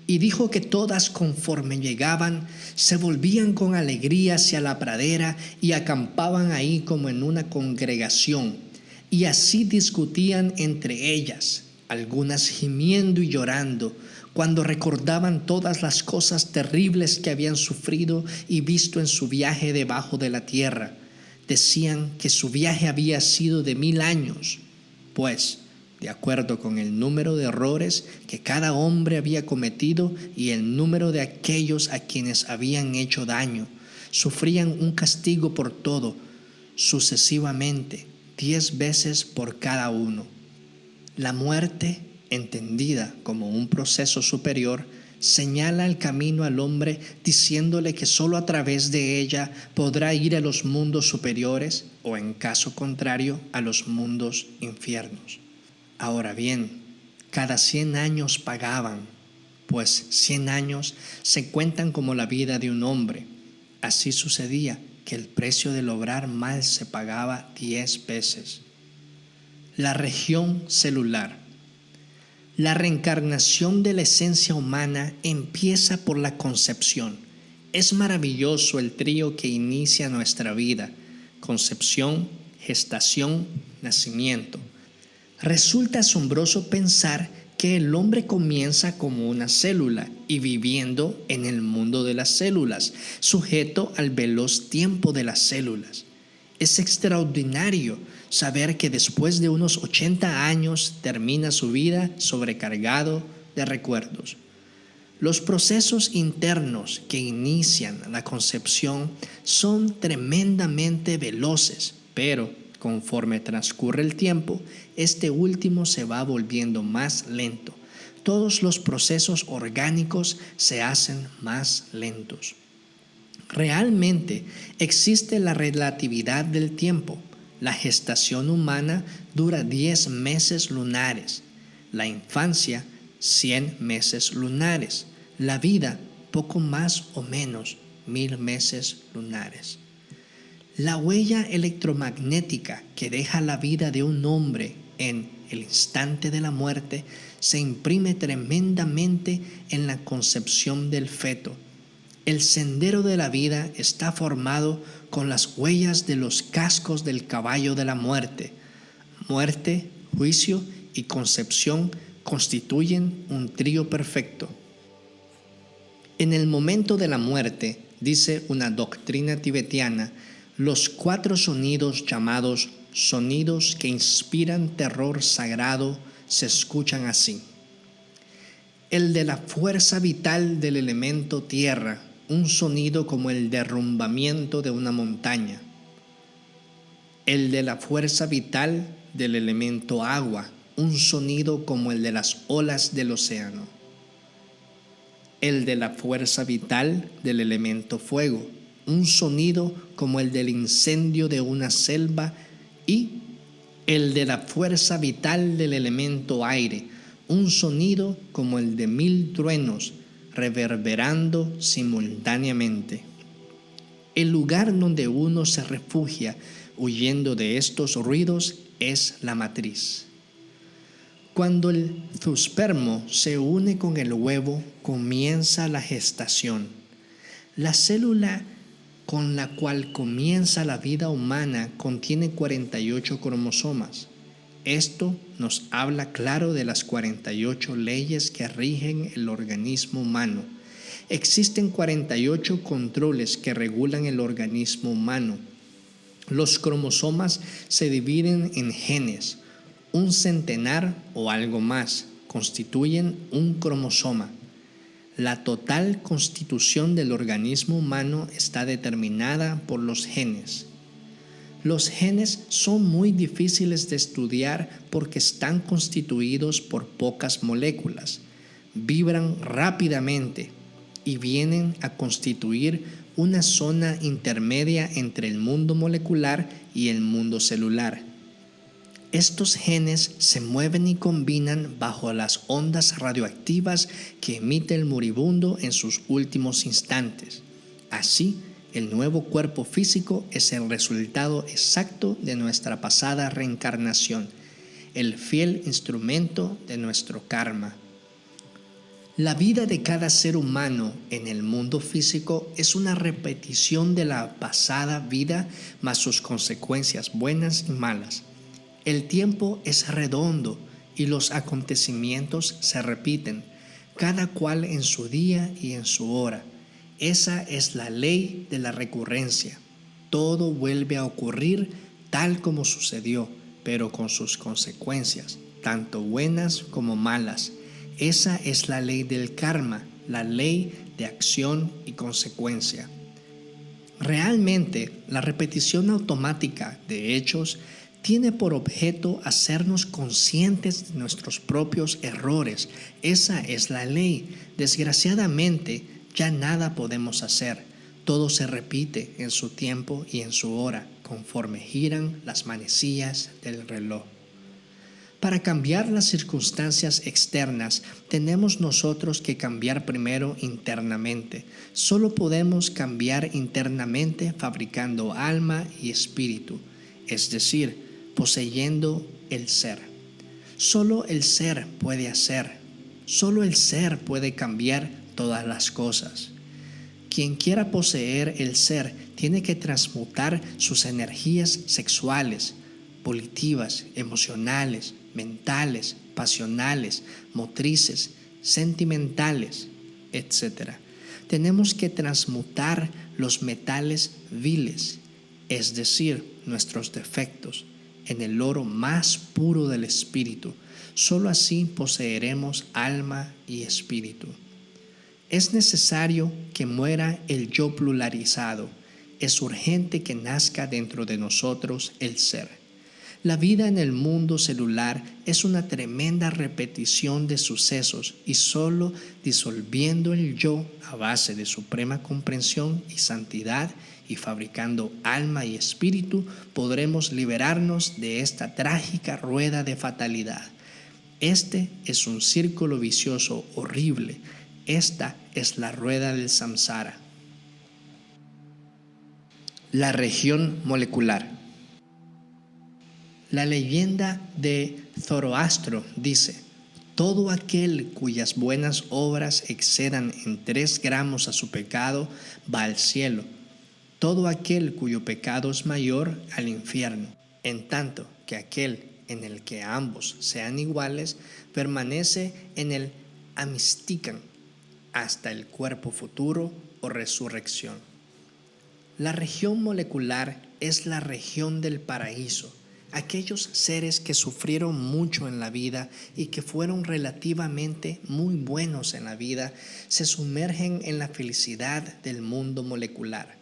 y dijo que todas conforme llegaban se volvían con alegría hacia la pradera y acampaban ahí como en una congregación, y así discutían entre ellas, algunas gimiendo y llorando, cuando recordaban todas las cosas terribles que habían sufrido y visto en su viaje debajo de la tierra. Decían que su viaje había sido de 1000 años, pues de acuerdo con el número de errores que cada hombre había cometido y el número de aquellos a quienes habían hecho daño. Sufrían un castigo por todo, sucesivamente, 10 veces por cada uno. La muerte, entendida como un proceso superior, señala el camino al hombre diciéndole que sólo a través de ella podrá ir a los mundos superiores o, en caso contrario, a los mundos infiernos. Ahora bien, cada 100 años pagaban, pues 100 años se cuentan como la vida de un hombre. Así sucedía que el precio del obrar mal se pagaba 10 veces. La región celular. La reencarnación de la esencia humana empieza por la concepción. Es maravilloso el trío que inicia nuestra vida: concepción, gestación, nacimiento. Resulta asombroso pensar que el hombre comienza como una célula y viviendo en el mundo de las células, sujeto al veloz tiempo de las células. Es extraordinario saber que después de unos 80 años termina su vida sobrecargado de recuerdos. Los procesos internos que inician la concepción son tremendamente veloces, pero conforme transcurre el tiempo, este último se va volviendo más lento. Todos los procesos orgánicos se hacen más lentos. Realmente existe la relatividad del tiempo. La gestación humana dura 10 meses lunares, la infancia 100 meses lunares, la vida poco más o menos 1000 meses lunares. La huella electromagnética que deja la vida de un hombre en el instante de la muerte se imprime tremendamente en la concepción del feto. El sendero de la vida está formado con las huellas de los cascos del caballo de la muerte. Muerte, juicio y concepción constituyen un trío perfecto. En el momento de la muerte, dice una doctrina tibetiana, los 4 sonidos llamados sonidos que inspiran terror sagrado se escuchan así: el de la fuerza vital del elemento tierra, un sonido como el derrumbamiento de una montaña; el de la fuerza vital del elemento agua, un sonido como el de las olas del océano; el de la fuerza vital del elemento fuego, un sonido como el del incendio de una selva; y el de la fuerza vital del elemento aire, un sonido como el de 1000 truenos reverberando simultáneamente. El lugar donde uno se refugia huyendo de estos ruidos es la matriz. Cuando el zoospermo se une con el huevo, comienza la gestación. La célula con la cual comienza la vida humana contiene 48 cromosomas. Esto nos habla claro de las 48 leyes que rigen el organismo humano. Existen 48 controles que regulan el organismo humano. Los cromosomas se dividen en genes. Un centenar o algo más constituyen un cromosoma. La total constitución del organismo humano está determinada por los genes. Los genes son muy difíciles de estudiar porque están constituidos por pocas moléculas, vibran rápidamente y vienen a constituir una zona intermedia entre el mundo molecular y el mundo celular. Estos genes se mueven y combinan bajo las ondas radioactivas que emite el moribundo en sus últimos instantes. Así, el nuevo cuerpo físico es el resultado exacto de nuestra pasada reencarnación, el fiel instrumento de nuestro karma. La vida de cada ser humano en el mundo físico es una repetición de la pasada vida más sus consecuencias buenas y malas. El tiempo es redondo y los acontecimientos se repiten, cada cual en su día y en su hora. Esa es la ley de la recurrencia. Todo vuelve a ocurrir tal como sucedió, pero con sus consecuencias, tanto buenas como malas. Esa es la ley del karma, la ley de acción y consecuencia. Realmente, la repetición automática de hechos tiene por objeto hacernos conscientes de nuestros propios errores. Esa es la ley. Desgraciadamente, ya nada podemos hacer. Todo se repite en su tiempo y en su hora, conforme giran las manecillas del reloj. Para cambiar las circunstancias externas, tenemos nosotros que cambiar primero internamente. Solo podemos cambiar internamente fabricando alma y espíritu, es decir, poseyendo el ser. Solo el ser puede hacer, solo el ser puede cambiar todas las cosas. Quien quiera poseer el ser tiene que transmutar sus energías sexuales, volitivas, emocionales, mentales, pasionales, motrices, sentimentales, etc. Tenemos que transmutar los metales viles, es decir, nuestros defectos, en el oro más puro del espíritu. Solo así poseeremos alma y espíritu. Es necesario que muera el yo pluralizado. Es urgente que nazca dentro de nosotros el ser. La vida en el mundo celular es una tremenda repetición de sucesos y solo disolviendo el yo a base de suprema comprensión y santidad y fabricando alma y espíritu podremos liberarnos de esta trágica rueda de fatalidad. Este es un círculo vicioso horrible. Esta es la rueda del samsara. La región molecular. La leyenda de Zoroastro dice: todo aquel cuyas buenas obras excedan en 3 gramos a su pecado va al cielo. Todo aquel cuyo pecado es mayor al infierno. En tanto que aquel en el que ambos sean iguales permanece en el amistikan hasta el cuerpo futuro o resurrección. La región molecular es la región del paraíso. Aquellos seres que sufrieron mucho en la vida y que fueron relativamente muy buenos en la vida se sumergen en la felicidad del mundo molecular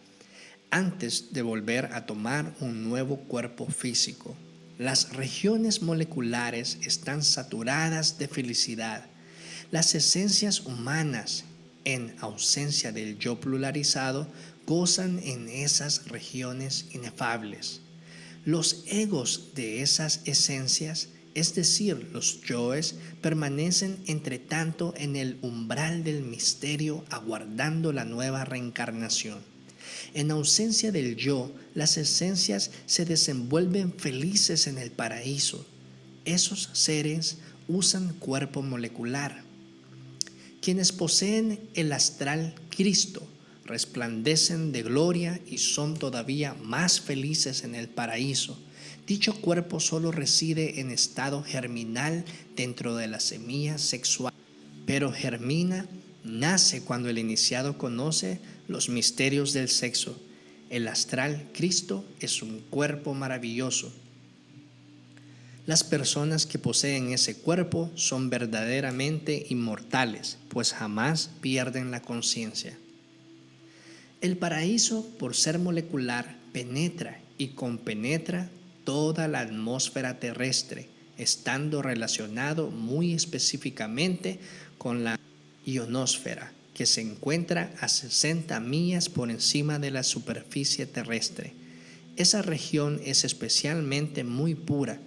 antes de volver a tomar un nuevo cuerpo físico. Las regiones moleculares están saturadas de felicidad. Las esencias humanas, en ausencia del yo pluralizado, gozan en esas regiones inefables. Los egos de esas esencias, es decir, los yoes, permanecen entre tanto en el umbral del misterio aguardando la nueva reencarnación. En ausencia del yo, las esencias se desenvuelven felices en el paraíso. Esos seres usan cuerpo molecular. Quienes poseen el astral Cristo resplandecen de gloria y son todavía más felices en el paraíso. Dicho cuerpo solo reside en estado germinal dentro de la semilla sexual, pero germina, nace cuando el iniciado conoce los misterios del sexo. El astral Cristo es un cuerpo maravilloso. Las personas que poseen ese cuerpo son verdaderamente inmortales, pues jamás pierden la conciencia. El paraíso, por ser molecular, penetra y compenetra toda la atmósfera terrestre, estando relacionado muy específicamente con la ionosfera, que se encuentra a 60 millas por encima de la superficie terrestre. Esa región es especialmente muy pura.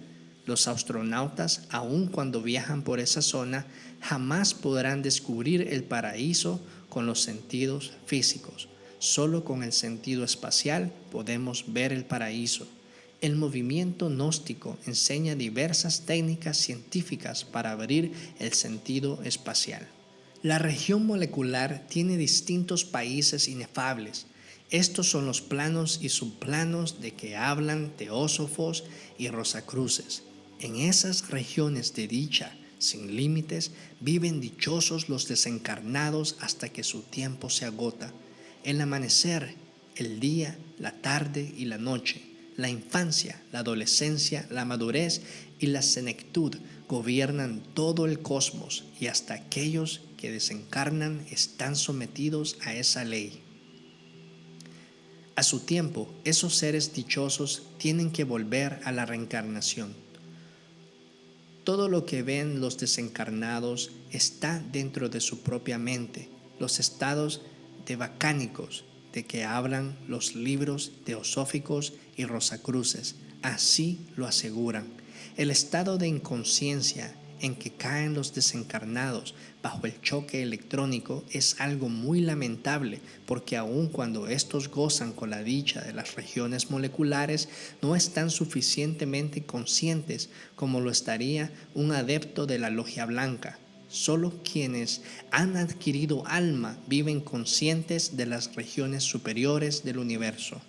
Los astronautas, aun cuando viajan por esa zona, jamás podrán descubrir el paraíso con los sentidos físicos. Solo con el sentido espacial podemos ver el paraíso. El movimiento gnóstico enseña diversas técnicas científicas para abrir el sentido espacial. La región molecular tiene distintos países inefables. Estos son los planos y subplanos de que hablan teósofos y rosacruces. En esas regiones de dicha sin límites viven dichosos los desencarnados hasta que su tiempo se agota. El amanecer, el día, la tarde y la noche, La infancia, la adolescencia, la madurez y la senectud gobiernan todo el cosmos, y hasta aquellos que desencarnan están sometidos a esa ley. A su tiempo, esos seres dichosos tienen que volver a la reencarnación. Todo lo que ven los desencarnados está dentro de su propia mente, los estados devacánicos de que hablan los libros teosóficos y rosacruces, así lo aseguran. El estado de inconsciencia en que caen los desencarnados bajo el choque electrónico es algo muy lamentable, porque aun cuando estos gozan con la dicha de las regiones moleculares, no están suficientemente conscientes como lo estaría un adepto de la logia blanca. Solo quienes han adquirido alma viven conscientes de las regiones superiores del universo.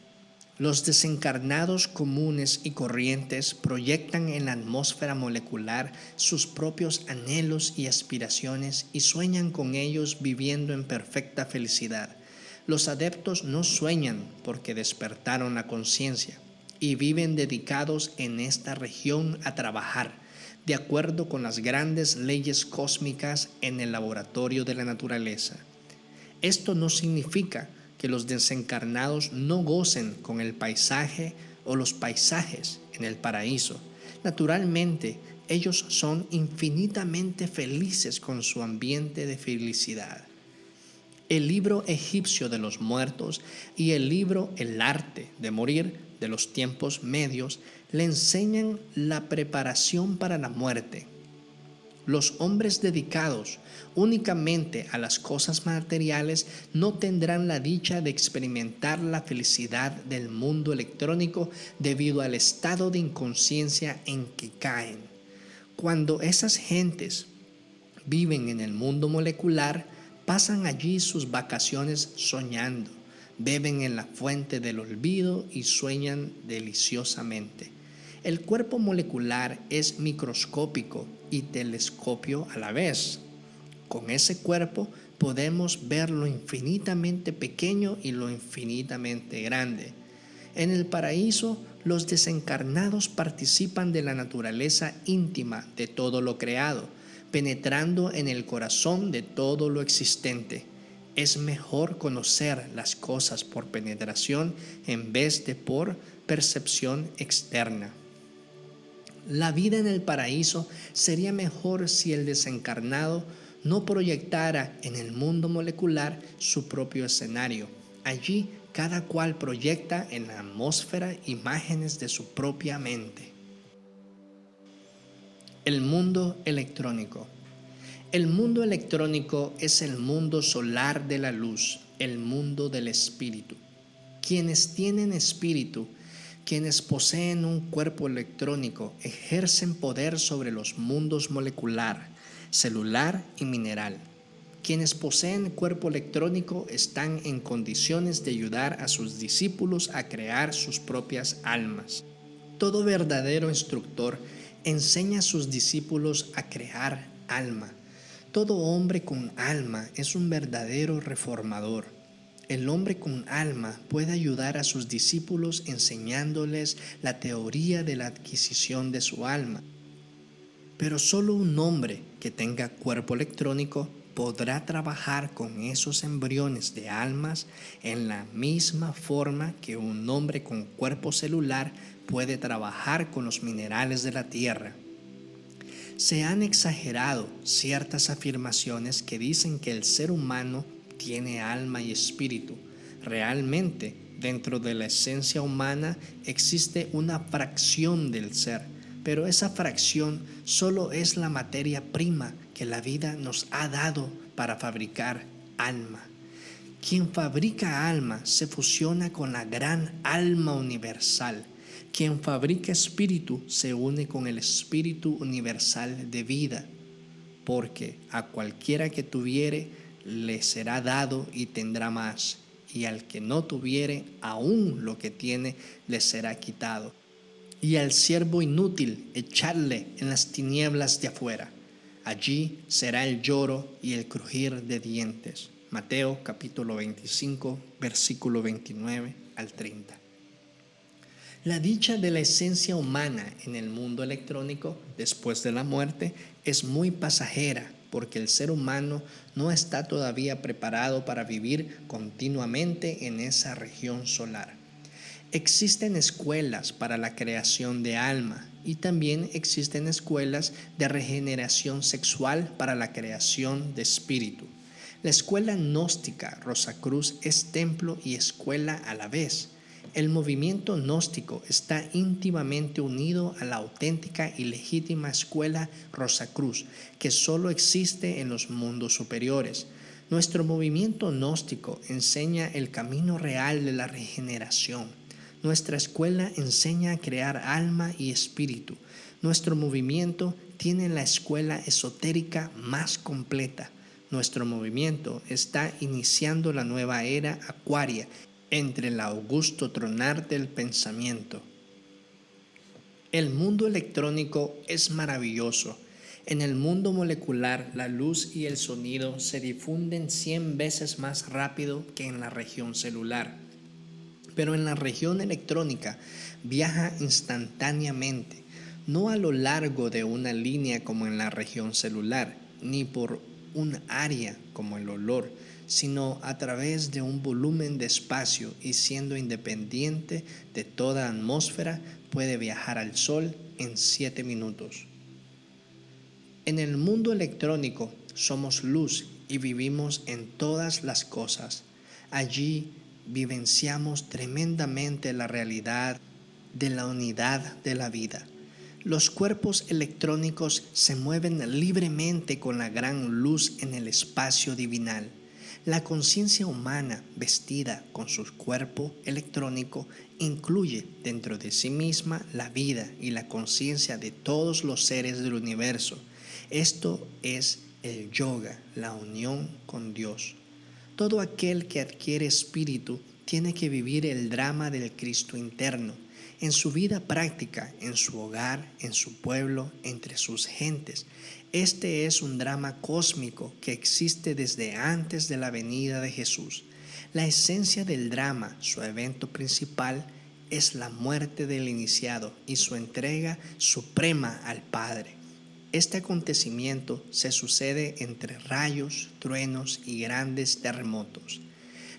Los desencarnados comunes y corrientes proyectan en la atmósfera molecular sus propios anhelos y aspiraciones y sueñan con ellos viviendo en perfecta felicidad. Los adeptos no sueñan porque despertaron la conciencia y viven dedicados en esta región a trabajar, de acuerdo con las grandes leyes cósmicas en el laboratorio de la naturaleza. Esto no significa que los desencarnados no gocen con el paisaje o los paisajes en el paraíso. Naturalmente, ellos son infinitamente felices con su ambiente de felicidad. El libro egipcio de los muertos y el libro El arte de morir de los tiempos medios le enseñan la preparación para la muerte. Los hombres dedicados únicamente a las cosas materiales no tendrán la dicha de experimentar la felicidad del mundo electrónico debido al estado de inconsciencia en que caen. Cuando esas gentes viven en el mundo molecular, pasan allí sus vacaciones soñando, beben en la fuente del olvido y sueñan deliciosamente. El cuerpo molecular es microscópico y telescopio a la vez. Con ese cuerpo podemos ver lo infinitamente pequeño y lo infinitamente grande. En el paraíso, los desencarnados participan de la naturaleza íntima de todo lo creado, penetrando en el corazón de todo lo existente. Es mejor conocer las cosas por penetración en vez de por percepción externa. La vida en el paraíso sería mejor si el desencarnado no proyectara en el mundo molecular su propio escenario. Allí cada cual proyecta en la atmósfera imágenes de su propia mente. El mundo electrónico. El mundo electrónico es el mundo solar de la luz, el mundo del espíritu. Quienes tienen espíritu, quienes poseen un cuerpo electrónico, ejercen poder sobre los mundos molecular, celular y mineral. Quienes poseen cuerpo electrónico están en condiciones de ayudar a sus discípulos a crear sus propias almas. Todo verdadero instructor enseña a sus discípulos a crear alma. Todo hombre con alma es un verdadero reformador. El hombre con alma puede ayudar a sus discípulos enseñándoles la teoría de la adquisición de su alma. Pero solo un hombre que tenga cuerpo electrónico podrá trabajar con esos embriones de almas en la misma forma que un hombre con cuerpo celular puede trabajar con los minerales de la tierra. Se han exagerado ciertas afirmaciones que dicen que el ser humano tiene alma y espíritu. Realmente, dentro de la esencia humana existe una fracción del ser, pero esa fracción solo es la materia prima que la vida nos ha dado para fabricar alma. Quien fabrica alma se fusiona con la gran alma universal. Quien fabrica espíritu se une con el espíritu universal de vida, porque a cualquiera que tuviere le será dado y tendrá más, y al que no tuviere, aún lo que tiene le será quitado. Y al siervo inútil echadle en las tinieblas de afuera. Allí será el lloro y el crujir de dientes. Mateo capítulo 25, versículo 29 al 30. La dicha de la esencia humana en el mundo electrónico después de la muerte es muy pasajera, porque el ser humano no está todavía preparado para vivir continuamente en esa región solar. Existen escuelas para la creación de alma y también existen escuelas de regeneración sexual para la creación de espíritu. La escuela gnóstica Rosacruz es templo y escuela a la vez. El movimiento gnóstico está íntimamente unido a la auténtica y legítima escuela Rosacruz, que solo existe en los mundos superiores. Nuestro movimiento gnóstico enseña el camino real de la regeneración. Nuestra escuela enseña a crear alma y espíritu. Nuestro movimiento tiene la escuela esotérica más completa. Nuestro movimiento está iniciando la nueva era acuaria entre el augusto tronar del pensamiento. El mundo electrónico es maravilloso. En el mundo molecular, la luz y el sonido se difunden 100 veces más rápido que en la región celular. Pero en la región electrónica viaja instantáneamente, no a lo largo de una línea como en la región celular, ni por un área como el olor, sino a través de un volumen de espacio y siendo independiente de toda atmósfera, puede viajar al Sol en 7 minutos. En el mundo electrónico somos luz y vivimos en todas las cosas. Allí vivenciamos tremendamente la realidad de la unidad de la vida. Los cuerpos electrónicos se mueven libremente con la gran luz en el espacio divinal. La conciencia humana vestida con su cuerpo electrónico incluye dentro de sí misma la vida y la conciencia de todos los seres del universo. Esto es el yoga, la unión con Dios. Todo aquel que adquiere espíritu tiene que vivir el drama del Cristo interno, en su vida práctica, en su hogar, en su pueblo, entre sus gentes. Este es un drama cósmico que existe desde antes de la venida de Jesús. La esencia del drama, su evento principal, es la muerte del iniciado y su entrega suprema al Padre. Este acontecimiento se sucede entre rayos, truenos y grandes terremotos.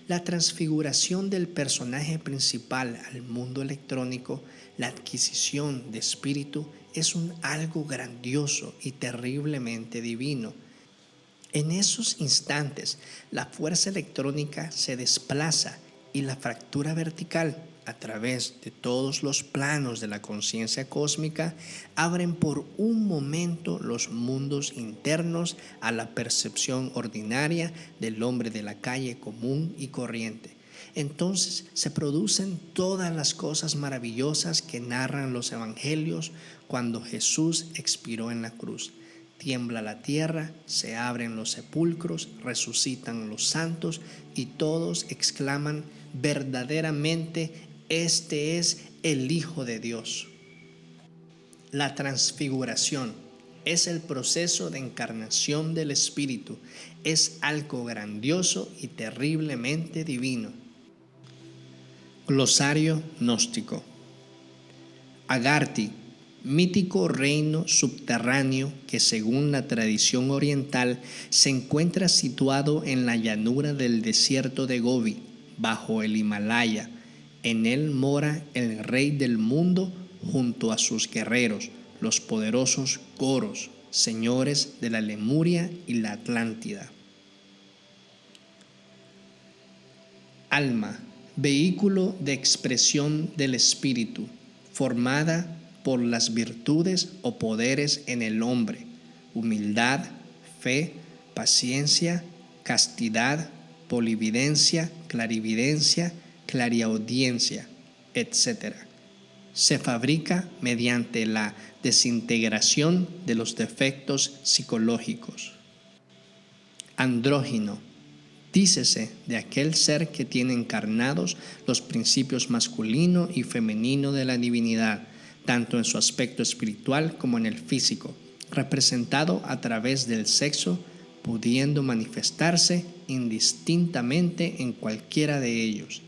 La transfiguración del personaje principal al mundo electrónico, la adquisición de espíritu, es algo grandioso y terriblemente divino. En esos instantes, la fuerza electrónica se desplaza y la fractura vertical, a través de todos los planos de la conciencia cósmica, abren por un momento los mundos internos a la percepción ordinaria del hombre de la calle común y corriente. Entonces se producen todas las cosas maravillosas que narran los evangelios cuando Jesús expiró en la cruz. Tiembla la tierra, se abren los sepulcros, resucitan los santos y todos exclaman: verdaderamente este es el Hijo de Dios. La transfiguración es el proceso de encarnación del Espíritu. Es algo grandioso y terriblemente divino. Glosario gnóstico. Agarthy, mítico reino subterráneo que según la tradición oriental se encuentra situado en la llanura del desierto de Gobi, bajo el Himalaya. En él mora el rey del mundo junto a sus guerreros, los poderosos Goros, señores de la Lemuria y la Atlántida. Alma, vehículo de expresión del espíritu, formada por las virtudes o poderes en el hombre: humildad, fe, paciencia, castidad, polividencia, clarividencia, clariaudiencia, etc. Se fabrica mediante la desintegración de los defectos psicológicos. Andrógino, dícese de aquel ser que tiene encarnados los principios masculino y femenino de la divinidad, tanto en su aspecto espiritual como en el físico, representado a través del sexo, pudiendo manifestarse indistintamente en cualquiera de ellos.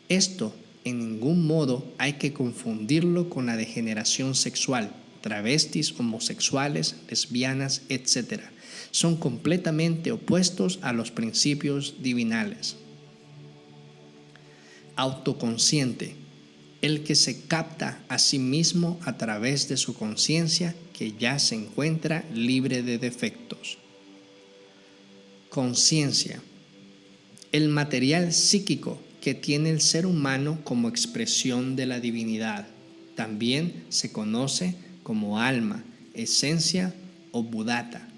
Esto En ningún modo hay que confundirlo con la degeneración sexual. Travestis, homosexuales, lesbianas, etc. son completamente opuestos a los principios divinales. Autoconsciente, el que se capta a sí mismo a través de su conciencia que ya se encuentra libre de defectos. Conciencia, el material psíquico que tiene el ser humano como expresión de la divinidad. También se conoce como alma, esencia o buddhata.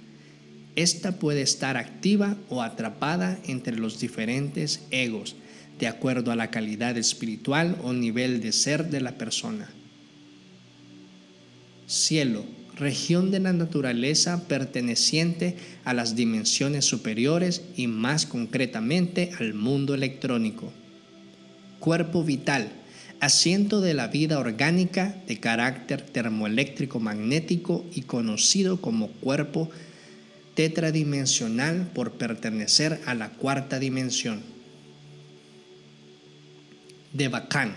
Esta puede estar activa o atrapada entre los diferentes egos, de acuerdo a la calidad espiritual o nivel de ser de la persona. Cielo, región de la naturaleza perteneciente a las dimensiones superiores y más concretamente al mundo electrónico. Cuerpo vital, asiento de la vida orgánica de carácter termoeléctrico magnético y conocido como cuerpo tetradimensional por pertenecer a la cuarta dimensión. Devachan,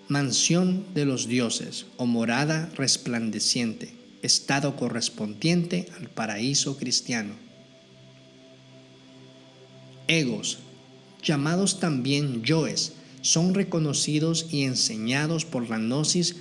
mansión de los dioses o morada resplandeciente, estado correspondiente al paraíso cristiano. Egos, llamados también yoes, son reconocidos y enseñados por la gnosis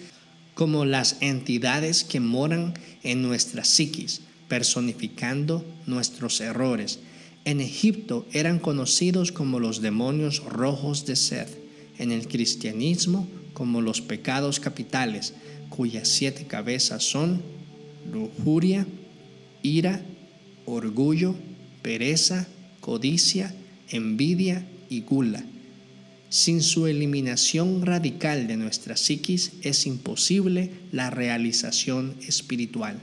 como las entidades que moran en nuestra psiquis, personificando nuestros errores. En Egipto eran conocidos como los demonios rojos de Seth, en el cristianismo como los pecados capitales, cuyas 7 cabezas son lujuria, ira, orgullo, pereza, codicia, envidia y gula. Sin su eliminación radical de nuestra psiquis es imposible la realización espiritual.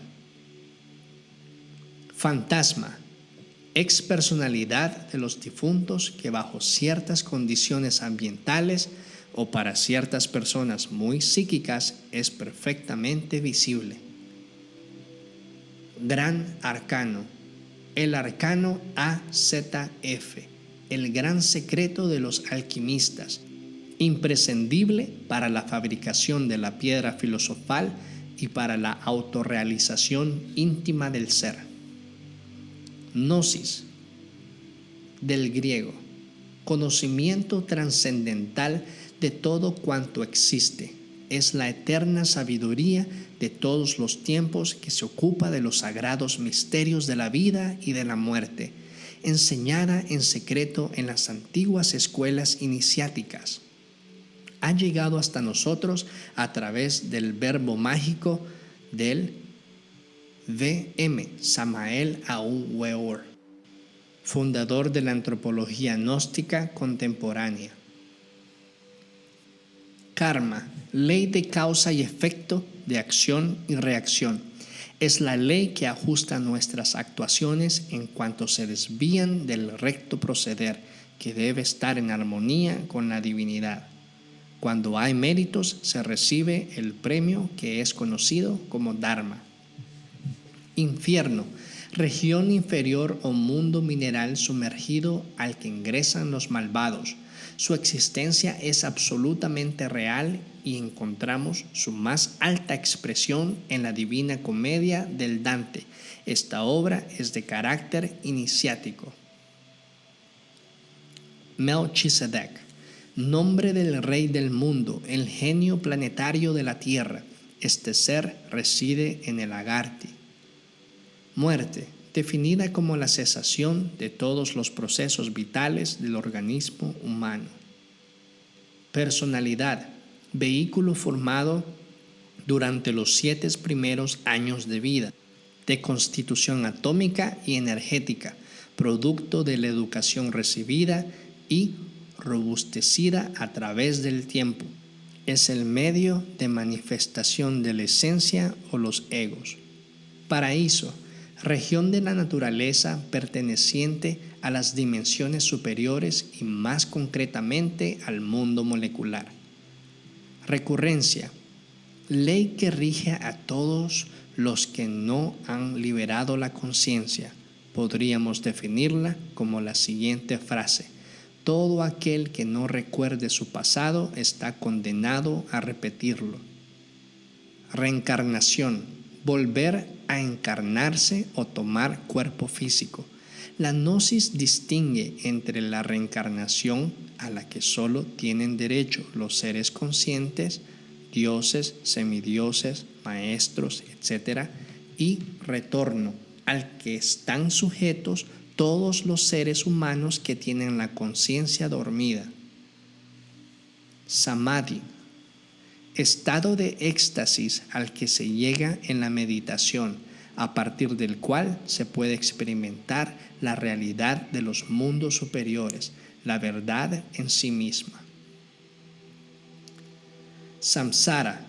Fantasma, expersonalidad de los difuntos que bajo ciertas condiciones ambientales o para ciertas personas muy psíquicas es perfectamente visible. Gran arcano, el arcano AZF, el gran secreto de los alquimistas, imprescindible para la fabricación de la piedra filosofal y para la autorrealización íntima del ser. Gnosis, del griego, conocimiento trascendental de todo cuanto existe. Es la eterna sabiduría de todos los tiempos que se ocupa de los sagrados misterios de la vida y de la muerte, enseñada en secreto en las antiguas escuelas iniciáticas. Ha llegado hasta nosotros a través del verbo mágico del V.M. Samael Aun Weor, fundador de la antropología gnóstica contemporánea. Karma, ley de causa y efecto, de acción y reacción. Es la ley que ajusta nuestras actuaciones en cuanto se desvían del recto proceder, que debe estar en armonía con la divinidad. Cuando hay méritos, se recibe el premio que es conocido como Dharma. Infierno, región inferior o mundo mineral sumergido al que ingresan los malvados. Su existencia es absolutamente real y encontramos su más alta expresión en la Divina Comedia del Dante. Esta obra es de carácter iniciático. Melchizedek, nombre del rey del mundo, el genio planetario de la tierra. Este ser reside en el Agarthy. Muerte, definida como la cesación de todos los procesos vitales del organismo humano. Personalidad, vehículo formado durante los 7 primeros años de vida, de constitución atómica y energética, producto de la educación recibida y robustecida a través del tiempo. Es el medio de manifestación de la esencia o los egos. Paraíso, región de la naturaleza perteneciente a las dimensiones superiores y más concretamente al mundo molecular. Recurrencia, ley que rige a todos los que no han liberado la conciencia. Podríamos definirla como la siguiente frase: Todo aquel que no recuerde su pasado está condenado a repetirlo. Reencarnación: volver a encarnarse o tomar cuerpo físico. La gnosis distingue entre la reencarnación, a la que solo tienen derecho los seres conscientes, dioses, semidioses, maestros, etc., y retorno, al que están sujetos todos los seres humanos que tienen la conciencia dormida. Samadhi: estado de éxtasis al que se llega en la meditación, a partir del cual se puede experimentar la realidad de los mundos superiores, la verdad en sí misma. Samsara: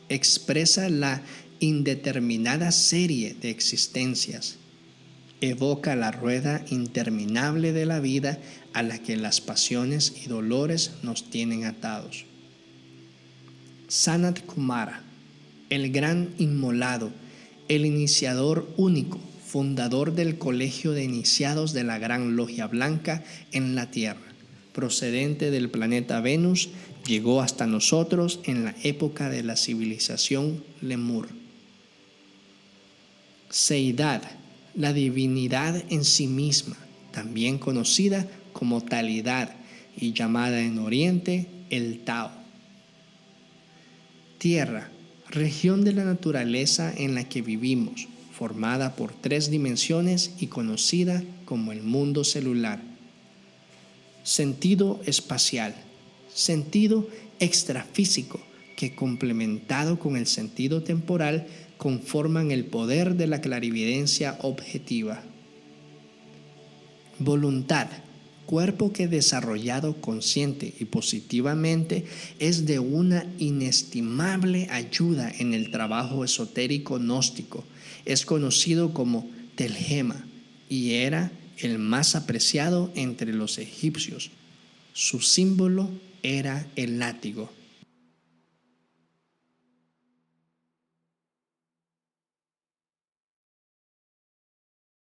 expresa la indeterminada serie de existencias. Evoca la rueda interminable de la vida a la que las pasiones y dolores nos tienen atados. Sanat Kumara: el gran inmolado, el iniciador único, fundador del colegio de iniciados de la Gran Logia Blanca en la Tierra, procedente del planeta Venus, llegó hasta nosotros en la época de la civilización Lemur. Seidad: la divinidad en sí misma, también conocida como talidad y llamada en Oriente el Tao. Tierra: región de la naturaleza en la que vivimos, formada por 3 dimensiones y conocida como el mundo celular. Sentido espacial: sentido extrafísico que, complementado con el sentido temporal, conforman el poder de la clarividencia objetiva. Voluntad: cuerpo que, desarrollado consciente y positivamente, es de una inestimable ayuda en el trabajo esotérico gnóstico. Es conocido como Telgema y era el más apreciado entre los egipcios. Su símbolo era el látigo.